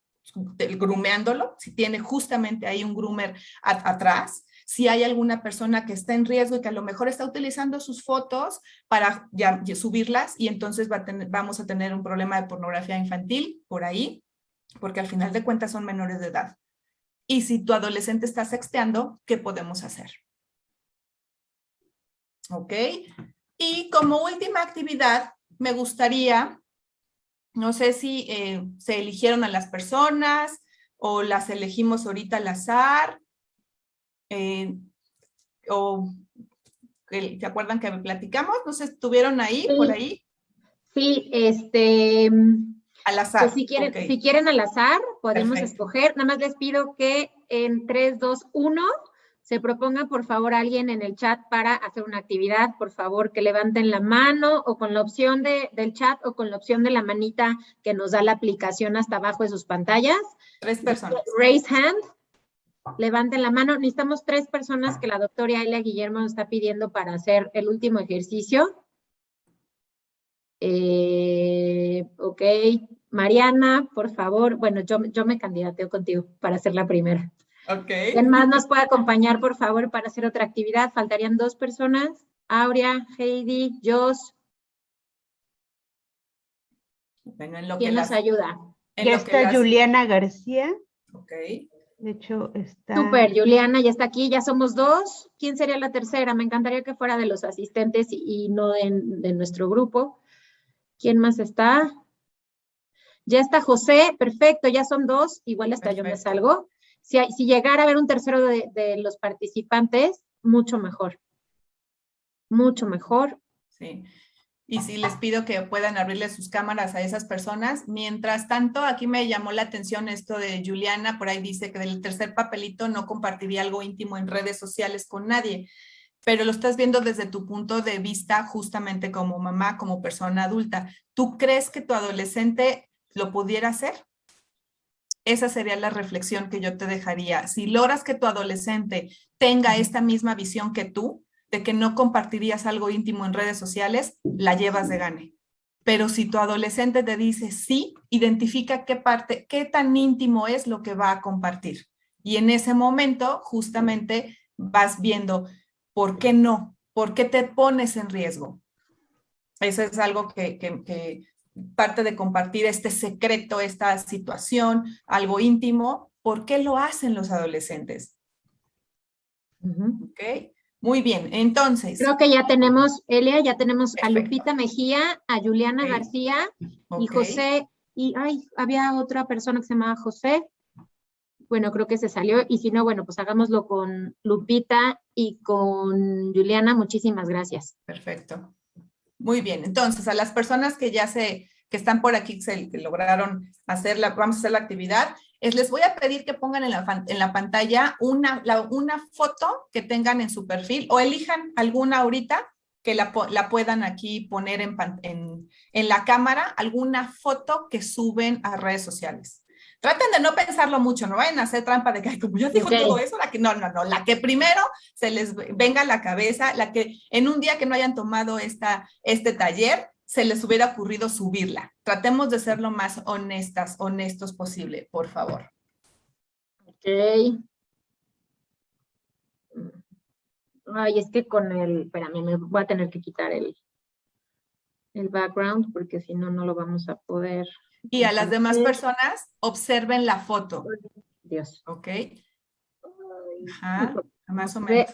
grumeándolo, si tiene justamente ahí un groomer atrás, si hay alguna persona que está en riesgo y que a lo mejor está utilizando sus fotos para ya subirlas y entonces vamos a tener un problema de pornografía infantil por ahí, porque al final de cuentas son menores de edad. Y si tu adolescente está sexteando, ¿qué podemos hacer? ¿Ok? Y como última actividad, me gustaría, no sé si se eligieron a las personas o las elegimos ahorita al azar, o ¿se acuerdan que platicamos? No sé, ¿estuvieron ahí, sí, por ahí? Sí, Al azar. pues si quieren, Okay. si quieren al azar, podemos Perfecto. escoger. Nada más les pido que en 3, 2, 1 se proponga, por favor, alguien en el chat para hacer una actividad. Por favor, que levanten la mano o con la opción del chat o con la opción de la manita que nos da la aplicación hasta abajo de sus pantallas. 3 personas. Raise hand. Levanten la mano. Necesitamos 3 personas que la doctora Ayla Guillermo nos está pidiendo para hacer el último ejercicio. Ok. Mariana, por favor. Bueno, yo me candidateo contigo para hacer la primera. Ok. ¿Quién más nos puede acompañar, por favor, para hacer otra actividad? Faltarían 2 personas. Aurea, Heidi, Jos. Bueno, ¿Quién nos ayuda? Ya está Juliana García. Ok. De hecho, está... Súper, Juliana ya está aquí, ya somos 2. ¿Quién sería la tercera? Me encantaría que fuera de los asistentes y no de nuestro grupo. ¿Quién más está? Ya está José, perfecto, ya son 2, igual hasta perfecto. Yo me salgo. Si llegara a haber un tercero de los participantes, mucho mejor. Mucho mejor. Sí. Y sí, les pido que puedan abrirle sus cámaras a esas personas. Mientras tanto, aquí me llamó la atención esto de Juliana, por ahí dice que del tercer papelito no compartiría algo íntimo en redes sociales con nadie, pero lo estás viendo desde tu punto de vista justamente como mamá, como persona adulta. ¿Tú crees que tu adolescente lo pudiera hacer? Esa sería la reflexión que yo te dejaría. Si logras que tu adolescente tenga esta misma visión que tú, de que no compartirías algo íntimo en redes sociales, la llevas de gane. Pero si tu adolescente te dice sí, identifica qué tan íntimo es lo que va a compartir. Y en ese momento, justamente, vas viendo por qué no, por qué te pones en riesgo. Eso es algo que parte de compartir este secreto, esta situación, algo íntimo. ¿Por qué lo hacen los adolescentes? Ok, muy bien. Entonces. Creo que ya tenemos, Elia, ya tenemos Perfecto. a Lupita Mejía, a Juliana García y José, y había otra persona que se llamaba José. Bueno, creo que se salió, y si no, bueno, pues hagámoslo con Lupita y con Juliana. Muchísimas gracias. Perfecto. Muy bien. Entonces, a las personas que que están por aquí, que lograron vamos a hacer la actividad, les voy a pedir que pongan en la pantalla una foto que tengan en su perfil, o elijan alguna ahorita que la puedan aquí poner en la cámara, alguna foto que suben a redes sociales. Traten de no pensarlo mucho, no vayan a hacer trampa de que, ay, como ya dijo todo eso, no, la que primero se les venga a la cabeza, la que en un día que no hayan tomado este taller, se les hubiera ocurrido subirla. Tratemos de ser lo más honestos posible, por favor. Ok. Ay, es que espérame, me voy a tener que quitar el background, porque si no, no lo vamos a poder. Y a las demás personas, observen la foto. Dios. ¿Ok? Ajá, más o menos.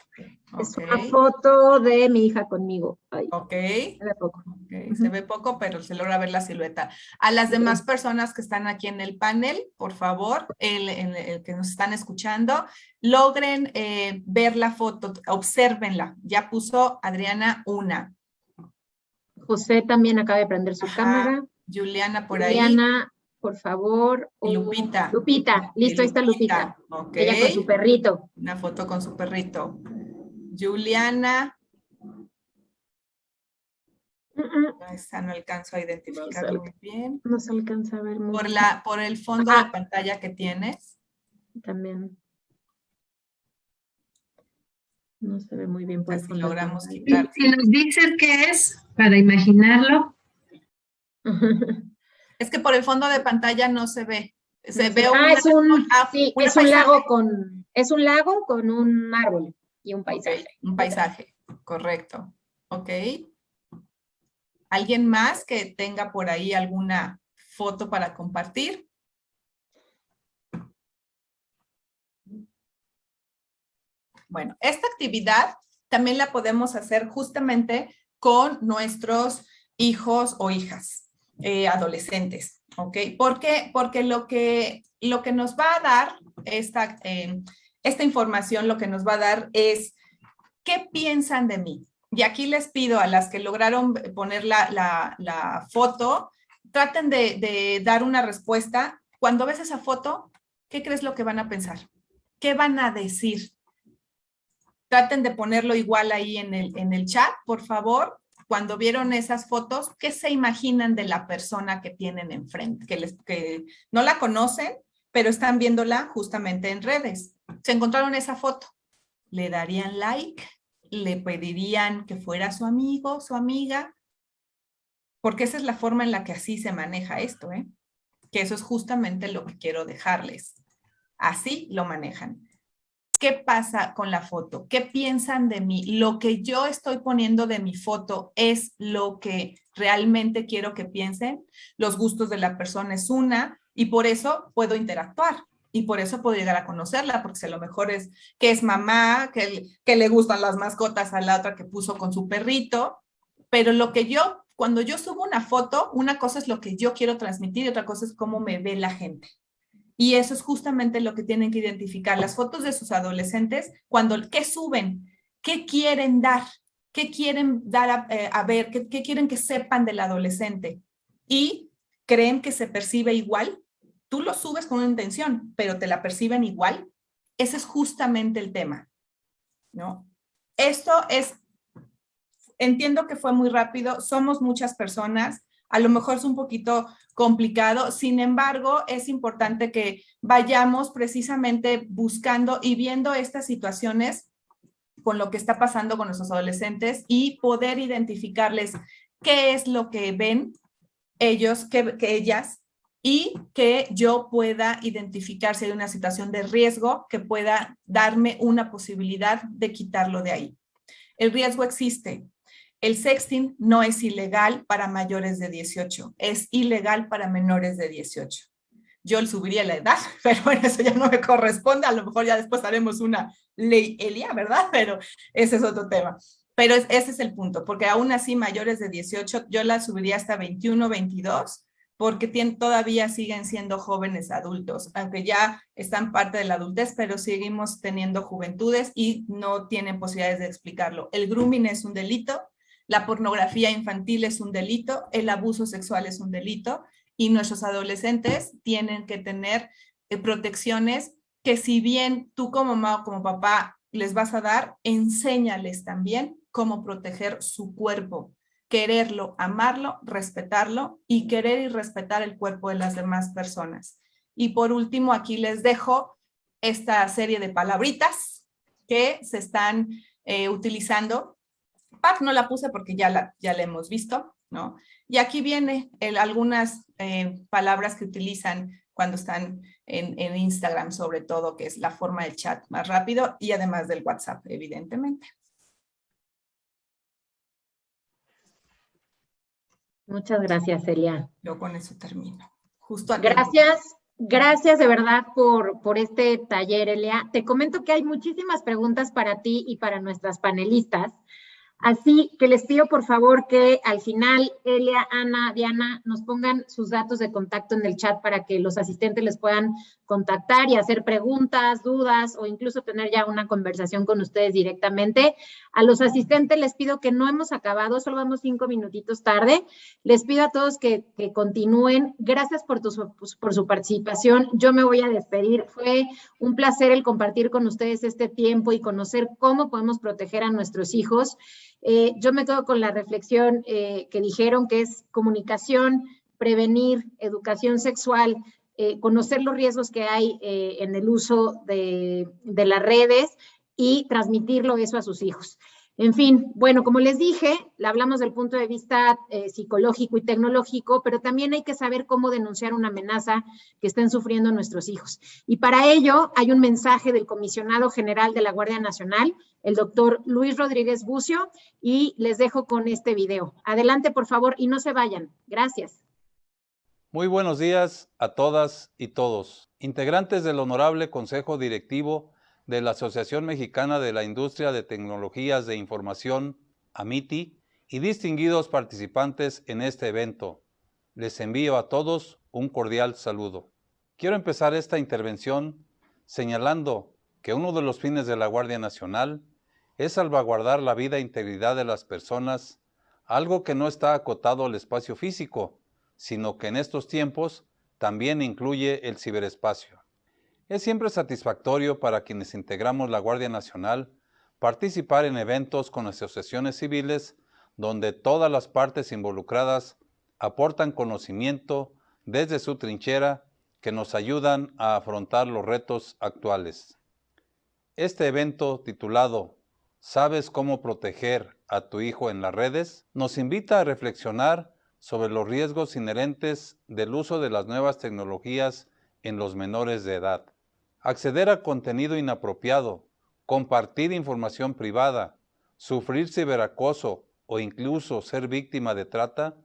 Es una foto de mi hija conmigo. Ay, ok. Se ve poco. Okay. Se ve poco, pero se logra ver la silueta. A las demás personas que están aquí en el panel, por favor, el que nos están escuchando, logren ver la foto, obsérvenla. Ya puso Adriana una. José también acaba de prender su cámara. Juliana por ahí. Juliana, por favor. Y Lupita. Lupita, listo, ahí está Lupita. Ok. Ella con su perrito. Una foto con su perrito. Juliana. Esa no alcanzo a identificar muy bien. No se alcanza a ver muy bien. Por el fondo de pantalla que tienes. También. No se ve muy bien por el Así fondo. logramos quitar. Si nos dices qué es, para imaginarlo. Es que por el fondo de pantalla no se ve. Se ve es un lago con un árbol y un paisaje. Okay, un paisaje, correcto. Ok. ¿Alguien más que tenga por ahí alguna foto para compartir? Bueno, esta actividad también la podemos hacer justamente con nuestros hijos o hijas, adolescentes, ¿ok? ¿Por qué? Porque lo que nos va a dar esta información, lo que nos va a dar es ¿qué piensan de mí? Y aquí les pido a las que lograron poner la foto, traten de dar una respuesta. Cuando ves esa foto, ¿qué crees lo que van a pensar? ¿Qué van a decir? Traten de ponerlo igual ahí en el chat, por favor. Cuando vieron esas fotos, ¿qué se imaginan de la persona que tienen enfrente? Que no la conocen, pero están viéndola justamente en redes. Se encontraron esa foto. ¿Le darían like? ¿Le pedirían que fuera su amigo, su amiga? Porque esa es la forma en la que así se maneja esto, ¿eh? Que eso es justamente lo que quiero dejarles. Así lo manejan. ¿Qué pasa con la foto? ¿Qué piensan de mí? ¿Lo que yo estoy poniendo de mi foto es lo que realmente quiero que piensen? Los gustos de la persona es una, y por eso puedo interactuar. Y por eso puedo llegar a conocerla, porque si a lo mejor es que es mamá, que le gustan las mascotas a la otra que puso con su perrito. Pero cuando yo subo una foto, una cosa es lo que yo quiero transmitir y otra cosa es cómo me ve la gente. Y eso es justamente lo que tienen que identificar. Las fotos de sus adolescentes, ¿qué suben? ¿Qué quieren dar? ¿Qué quieren dar a ver? ¿Qué quieren que sepan del adolescente? ¿Y creen que se percibe igual? Tú lo subes con una intención, pero ¿te la perciben igual? Ese es justamente el tema, ¿no? Entiendo que fue muy rápido, somos muchas personas, a lo mejor es un poquito complicado, sin embargo, es importante que vayamos precisamente buscando y viendo estas situaciones con lo que está pasando con nuestros adolescentes y poder identificarles qué es lo que ven ellos, que ellas, y que yo pueda identificar si hay una situación de riesgo que pueda darme una posibilidad de quitarlo de ahí. El riesgo existe. El sexting no es ilegal para mayores de 18, es ilegal para menores de 18. Yo le subiría la edad, pero bueno, eso ya no me corresponde. A lo mejor ya después haremos una ley Elia, ¿verdad? Pero ese es otro tema. Pero ese es el punto, porque aún así mayores de 18, yo la subiría hasta 21, 22, porque todavía siguen siendo jóvenes adultos, aunque ya están parte de la adultez, pero seguimos teniendo juventudes y no tienen posibilidades de explicarlo. El grooming es un delito, la pornografía infantil es un delito, el abuso sexual es un delito, y nuestros adolescentes tienen que tener protecciones que, si bien tú como mamá o como papá les vas a dar, enséñales también cómo proteger su cuerpo, quererlo, amarlo, respetarlo y querer y respetar el cuerpo de las demás personas. Y por último, aquí les dejo esta serie de palabritas que se están utilizando. PAC no la puse porque ya la hemos visto, ¿no? Y aquí viene algunas palabras que utilizan cuando están en Instagram, sobre todo, que es la forma del chat más rápido y además del WhatsApp, evidentemente. Muchas gracias, Celia. Yo con eso termino. Justo aquí. Gracias de verdad por este taller, Elia. Te comento que hay muchísimas preguntas para ti y para nuestras panelistas. Así que les pido por favor que al final Elia, Ana, Diana nos pongan sus datos de contacto en el chat para que los asistentes les puedan contactar y hacer preguntas, dudas o incluso tener ya una conversación con ustedes directamente. A los asistentes les pido que no hemos acabado, solo vamos 5 minutitos tarde. Les pido a todos que continúen. Gracias por su participación. Yo me voy a despedir. Fue un placer el compartir con ustedes este tiempo y conocer cómo podemos proteger a nuestros hijos. Yo me quedo con la reflexión que dijeron, que es comunicación, prevenir, educación sexual, conocer los riesgos que hay en el uso de las redes y transmitirlo eso a sus hijos. En fin, bueno, como les dije, hablamos del punto de vista psicológico y tecnológico, pero también hay que saber cómo denunciar una amenaza que estén sufriendo nuestros hijos. Y para ello hay un mensaje del Comisionado General de la Guardia Nacional, el doctor Luis Rodríguez Bucio, y les dejo con este video. Adelante, por favor, y no se vayan. Gracias. Muy buenos días a todas y todos. Integrantes del Honorable Consejo Directivo de la Asociación Mexicana de la Industria de Tecnologías de Información, AMITI, y distinguidos participantes en este evento. Les envío a todos un cordial saludo. Quiero empezar esta intervención señalando que uno de los fines de la Guardia Nacional es salvaguardar la vida e integridad de las personas, algo que no está acotado al espacio físico, sino que en estos tiempos también incluye el ciberespacio. Es siempre satisfactorio para quienes integramos la Guardia Nacional participar en eventos con asociaciones civiles donde todas las partes involucradas aportan conocimiento desde su trinchera que nos ayudan a afrontar los retos actuales. Este evento titulado ¿Sabes cómo proteger a tu hijo en las redes?, nos invita a reflexionar sobre los riesgos inherentes del uso de las nuevas tecnologías en los menores de edad. Acceder a contenido inapropiado, compartir información privada, sufrir ciberacoso o incluso ser víctima de trata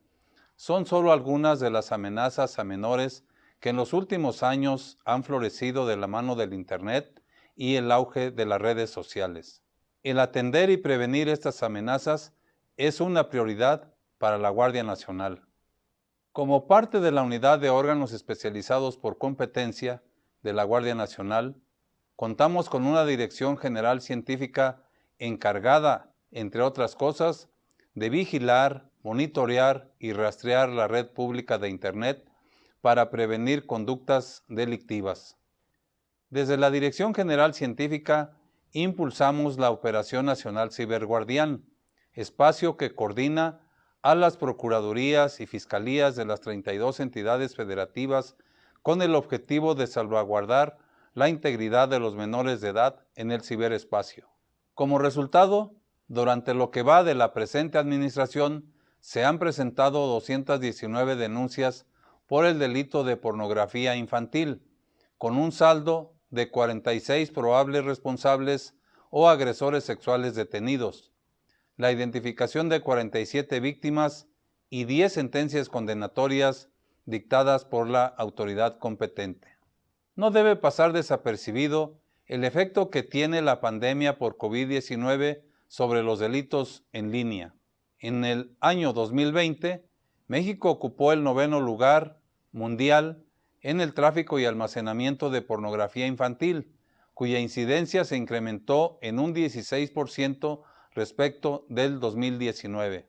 son solo algunas de las amenazas a menores que en los últimos años han florecido de la mano del Internet y el auge de las redes sociales. El atender y prevenir estas amenazas es una prioridad para la Guardia Nacional. Como parte de la unidad de órganos especializados por competencia de la Guardia Nacional, contamos con una Dirección General Científica encargada, entre otras cosas, de vigilar, monitorear y rastrear la red pública de Internet para prevenir conductas delictivas. Desde la Dirección General Científica impulsamos la Operación Nacional Ciberguardián, espacio que coordina a las Procuradurías y Fiscalías de las 32 entidades federativas con el objetivo de salvaguardar la integridad de los menores de edad en el ciberespacio. Como resultado, durante lo que va de la presente administración, se han presentado 219 denuncias por el delito de pornografía infantil, con un saldo de 46 probables responsables o agresores sexuales detenidos, la identificación de 47 víctimas y 10 sentencias condenatorias dictadas por la autoridad competente. No debe pasar desapercibido el efecto que tiene la pandemia por COVID-19 sobre los delitos en línea. En el año 2020, México ocupó el 9º lugar mundial en el tráfico y almacenamiento de pornografía infantil, cuya incidencia se incrementó en un 16% respecto del 2019.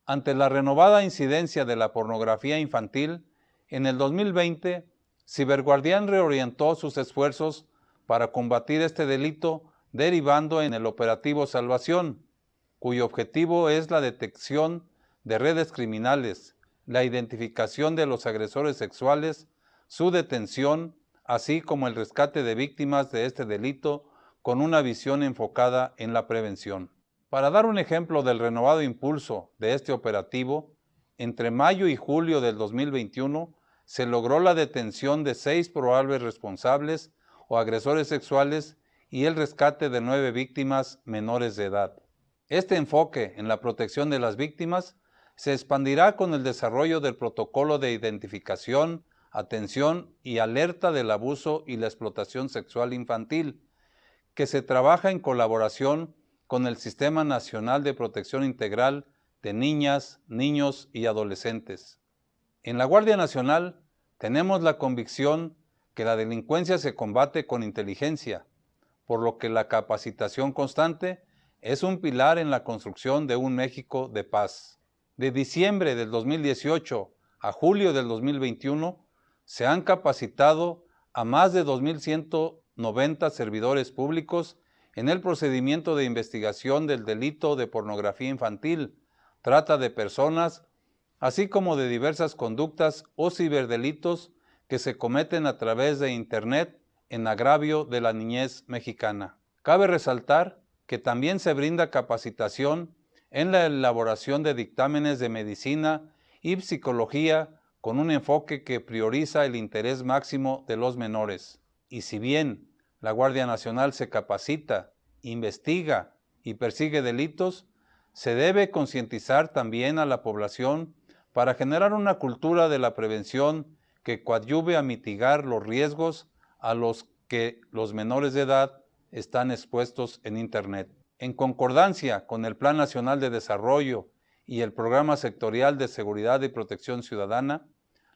Ante la renovada incidencia de la pornografía infantil, en el 2020, Ciberguardián reorientó sus esfuerzos para combatir este delito, derivando en el operativo Salvación, cuyo objetivo es la detección de redes criminales, la identificación de los agresores sexuales, su detención, así como el rescate de víctimas de este delito con una visión enfocada en la prevención. Para dar un ejemplo del renovado impulso de este operativo, entre mayo y julio del 2021 se logró la detención de 6 probables responsables o agresores sexuales y el rescate de 9 víctimas menores de edad. Este enfoque en la protección de las víctimas se expandirá con el desarrollo del protocolo de identificación, atención y alerta del abuso y la explotación sexual infantil, que se trabaja en colaboración con el Sistema Nacional de Protección Integral de Niñas, Niños y Adolescentes. En la Guardia Nacional tenemos la convicción que la delincuencia se combate con inteligencia, por lo que la capacitación constante es un pilar en la construcción de un México de paz. De diciembre del 2018 a julio del 2021 se han capacitado a más de 2.190 servidores públicos en el procedimiento de investigación del delito de pornografía infantil, trata de personas, así como de diversas conductas o ciberdelitos que se cometen a través de Internet en agravio de la niñez mexicana. Cabe resaltar que también se brinda capacitación en la elaboración de dictámenes de medicina y psicología con un enfoque que prioriza el interés máximo de los menores. Y si bien la Guardia Nacional se capacita, investiga y persigue delitos, se debe concientizar también a la población para generar una cultura de la prevención que coadyuve a mitigar los riesgos a los que los menores de edad están expuestos en Internet. En concordancia con el Plan Nacional de Desarrollo y el Programa Sectorial de Seguridad y Protección Ciudadana,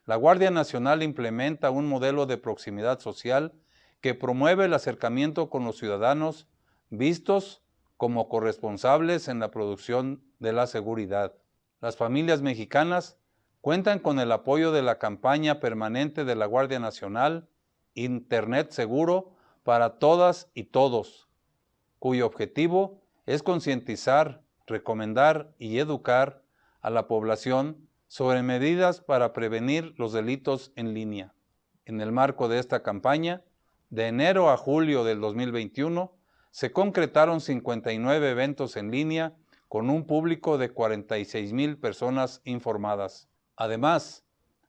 la Guardia Nacional implementa un modelo de proximidad social que promueve el acercamiento con los ciudadanos vistos como corresponsables en la producción de la seguridad. Las familias mexicanas cuentan con el apoyo de la campaña permanente de la Guardia Nacional, Internet Seguro para Todas y Todos, cuyo objetivo es concientizar, recomendar y educar a la población sobre medidas para prevenir los delitos en línea. En el marco de esta campaña, de enero a julio del 2021, se concretaron 59 eventos en línea con un público de 46,000 personas informadas. Además,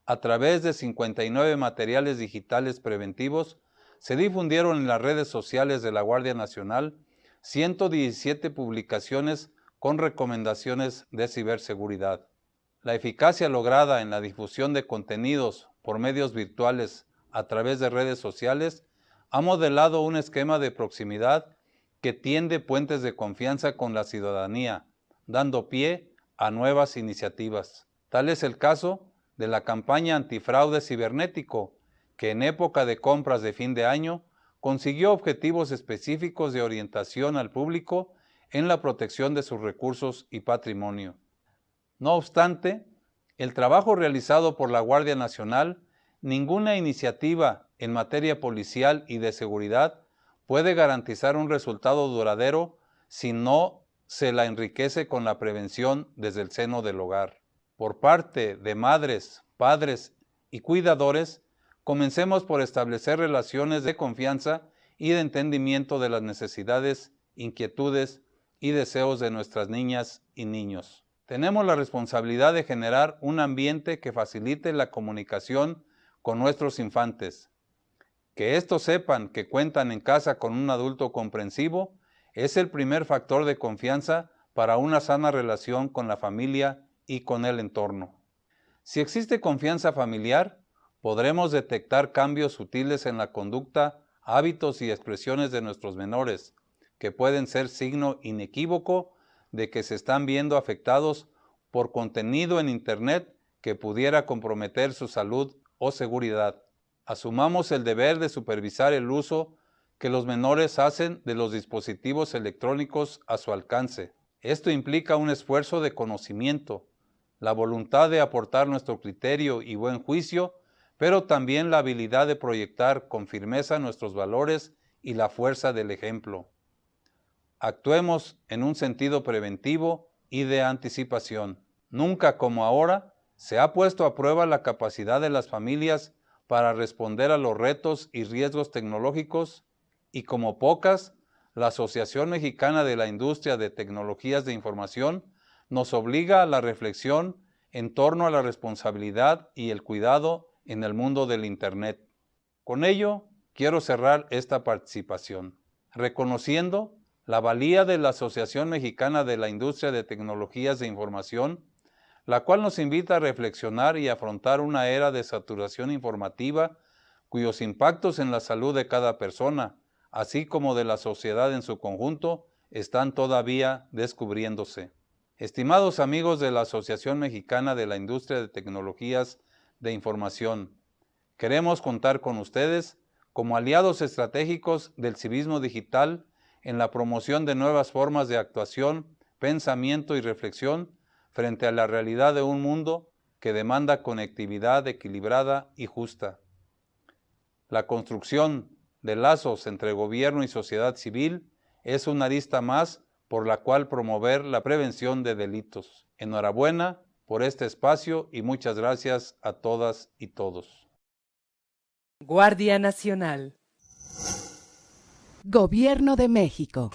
a través de 59 materiales digitales preventivos, se difundieron en las redes sociales de la Guardia Nacional 117 publicaciones con recomendaciones de ciberseguridad. La eficacia lograda en la difusión de contenidos por medios virtuales a través de redes sociales ha modelado un esquema de proximidad que tiende puentes de confianza con la ciudadanía, dando pie a nuevas iniciativas. Tal es el caso de la campaña antifraude cibernético, que en época de compras de fin de año consiguió objetivos específicos de orientación al público en la protección de sus recursos y patrimonio. No obstante, el trabajo realizado por la Guardia Nacional, ninguna iniciativa en materia policial y de seguridad puede garantizar un resultado duradero si no se la enriquece con la prevención desde el seno del hogar. Por parte de madres, padres y cuidadores, comencemos por establecer relaciones de confianza y de entendimiento de las necesidades, inquietudes y deseos de nuestras niñas y niños. Tenemos la responsabilidad de generar un ambiente que facilite la comunicación con nuestros infantes. Que estos sepan que cuentan en casa con un adulto comprensivo es el primer factor de confianza para una sana relación con la familia y con el entorno. Si existe confianza familiar, podremos detectar cambios sutiles en la conducta, hábitos y expresiones de nuestros menores, que pueden ser signo inequívoco de que se están viendo afectados por contenido en Internet que pudiera comprometer su salud o seguridad. Asumamos el deber de supervisar el uso que los menores hacen de los dispositivos electrónicos a su alcance. Esto implica un esfuerzo de conocimiento, la voluntad de aportar nuestro criterio y buen juicio, pero también la habilidad de proyectar con firmeza nuestros valores y la fuerza del ejemplo. Actuemos en un sentido preventivo y de anticipación. Nunca como ahora se ha puesto a prueba la capacidad de las familias para responder a los retos y riesgos tecnológicos y como pocas, la Asociación Mexicana de la Industria de Tecnologías de Información nos obliga a la reflexión en torno a la responsabilidad y el cuidado en el mundo del Internet. Con ello, quiero cerrar esta participación, reconociendo la valía de la Asociación Mexicana de la Industria de Tecnologías de Información, la cual nos invita a reflexionar y afrontar una era de saturación informativa cuyos impactos en la salud de cada persona, así como de la sociedad en su conjunto, están todavía descubriéndose. Estimados amigos de la Asociación Mexicana de la Industria de Tecnologías de Información, queremos contar con ustedes como aliados estratégicos del civismo digital en la promoción de nuevas formas de actuación, pensamiento y reflexión frente a la realidad de un mundo que demanda conectividad equilibrada y justa. La construcción de lazos entre gobierno y sociedad civil es una arista más por la cual promover la prevención de delitos. Enhorabuena por este espacio y muchas gracias a todas y todos. Guardia Nacional. Gobierno de México.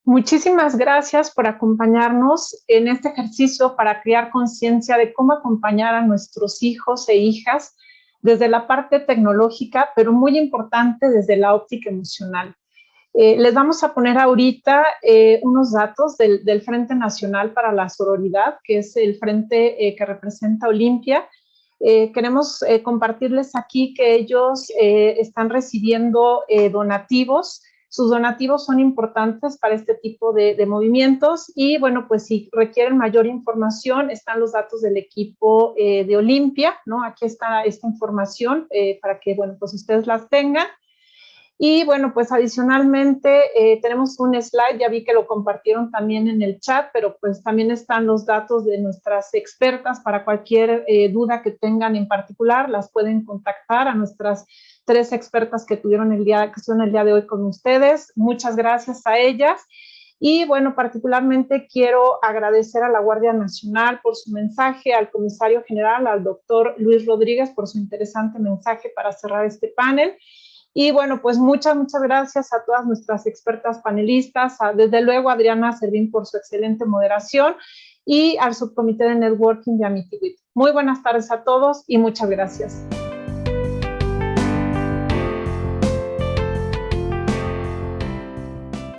Muchísimas gracias por acompañarnos en este ejercicio para crear conciencia de cómo acompañar a nuestros hijos e hijas desde la parte tecnológica, pero muy importante desde la óptica emocional. Les vamos a poner ahorita unos datos del Frente Nacional para la Sororidad, que es el frente que representa Olimpia. Queremos compartirles aquí que ellos están recibiendo donativos. Sus donativos son importantes para este tipo de movimientos y, bueno, pues si requieren mayor información, están los datos del equipo de Olimpia, ¿no? Aquí está esta información para que, bueno, pues ustedes las tengan. Y, bueno, pues adicionalmente tenemos un slide, ya vi que lo compartieron también en el chat, pero pues también están los datos de nuestras expertas para cualquier duda que tengan en particular, las pueden contactar a nuestras 3 expertas que estuvieron el día de hoy con ustedes. Muchas gracias a ellas. Y bueno, particularmente quiero agradecer a la Guardia Nacional por su mensaje, al comisario general, al doctor Luis Rodríguez, por su interesante mensaje para cerrar este panel. Y bueno, pues muchas gracias a todas nuestras expertas panelistas, desde luego a Adriana Servín por su excelente moderación y al subcomité de networking de AmitiWIT. Muy buenas tardes a todos y muchas gracias.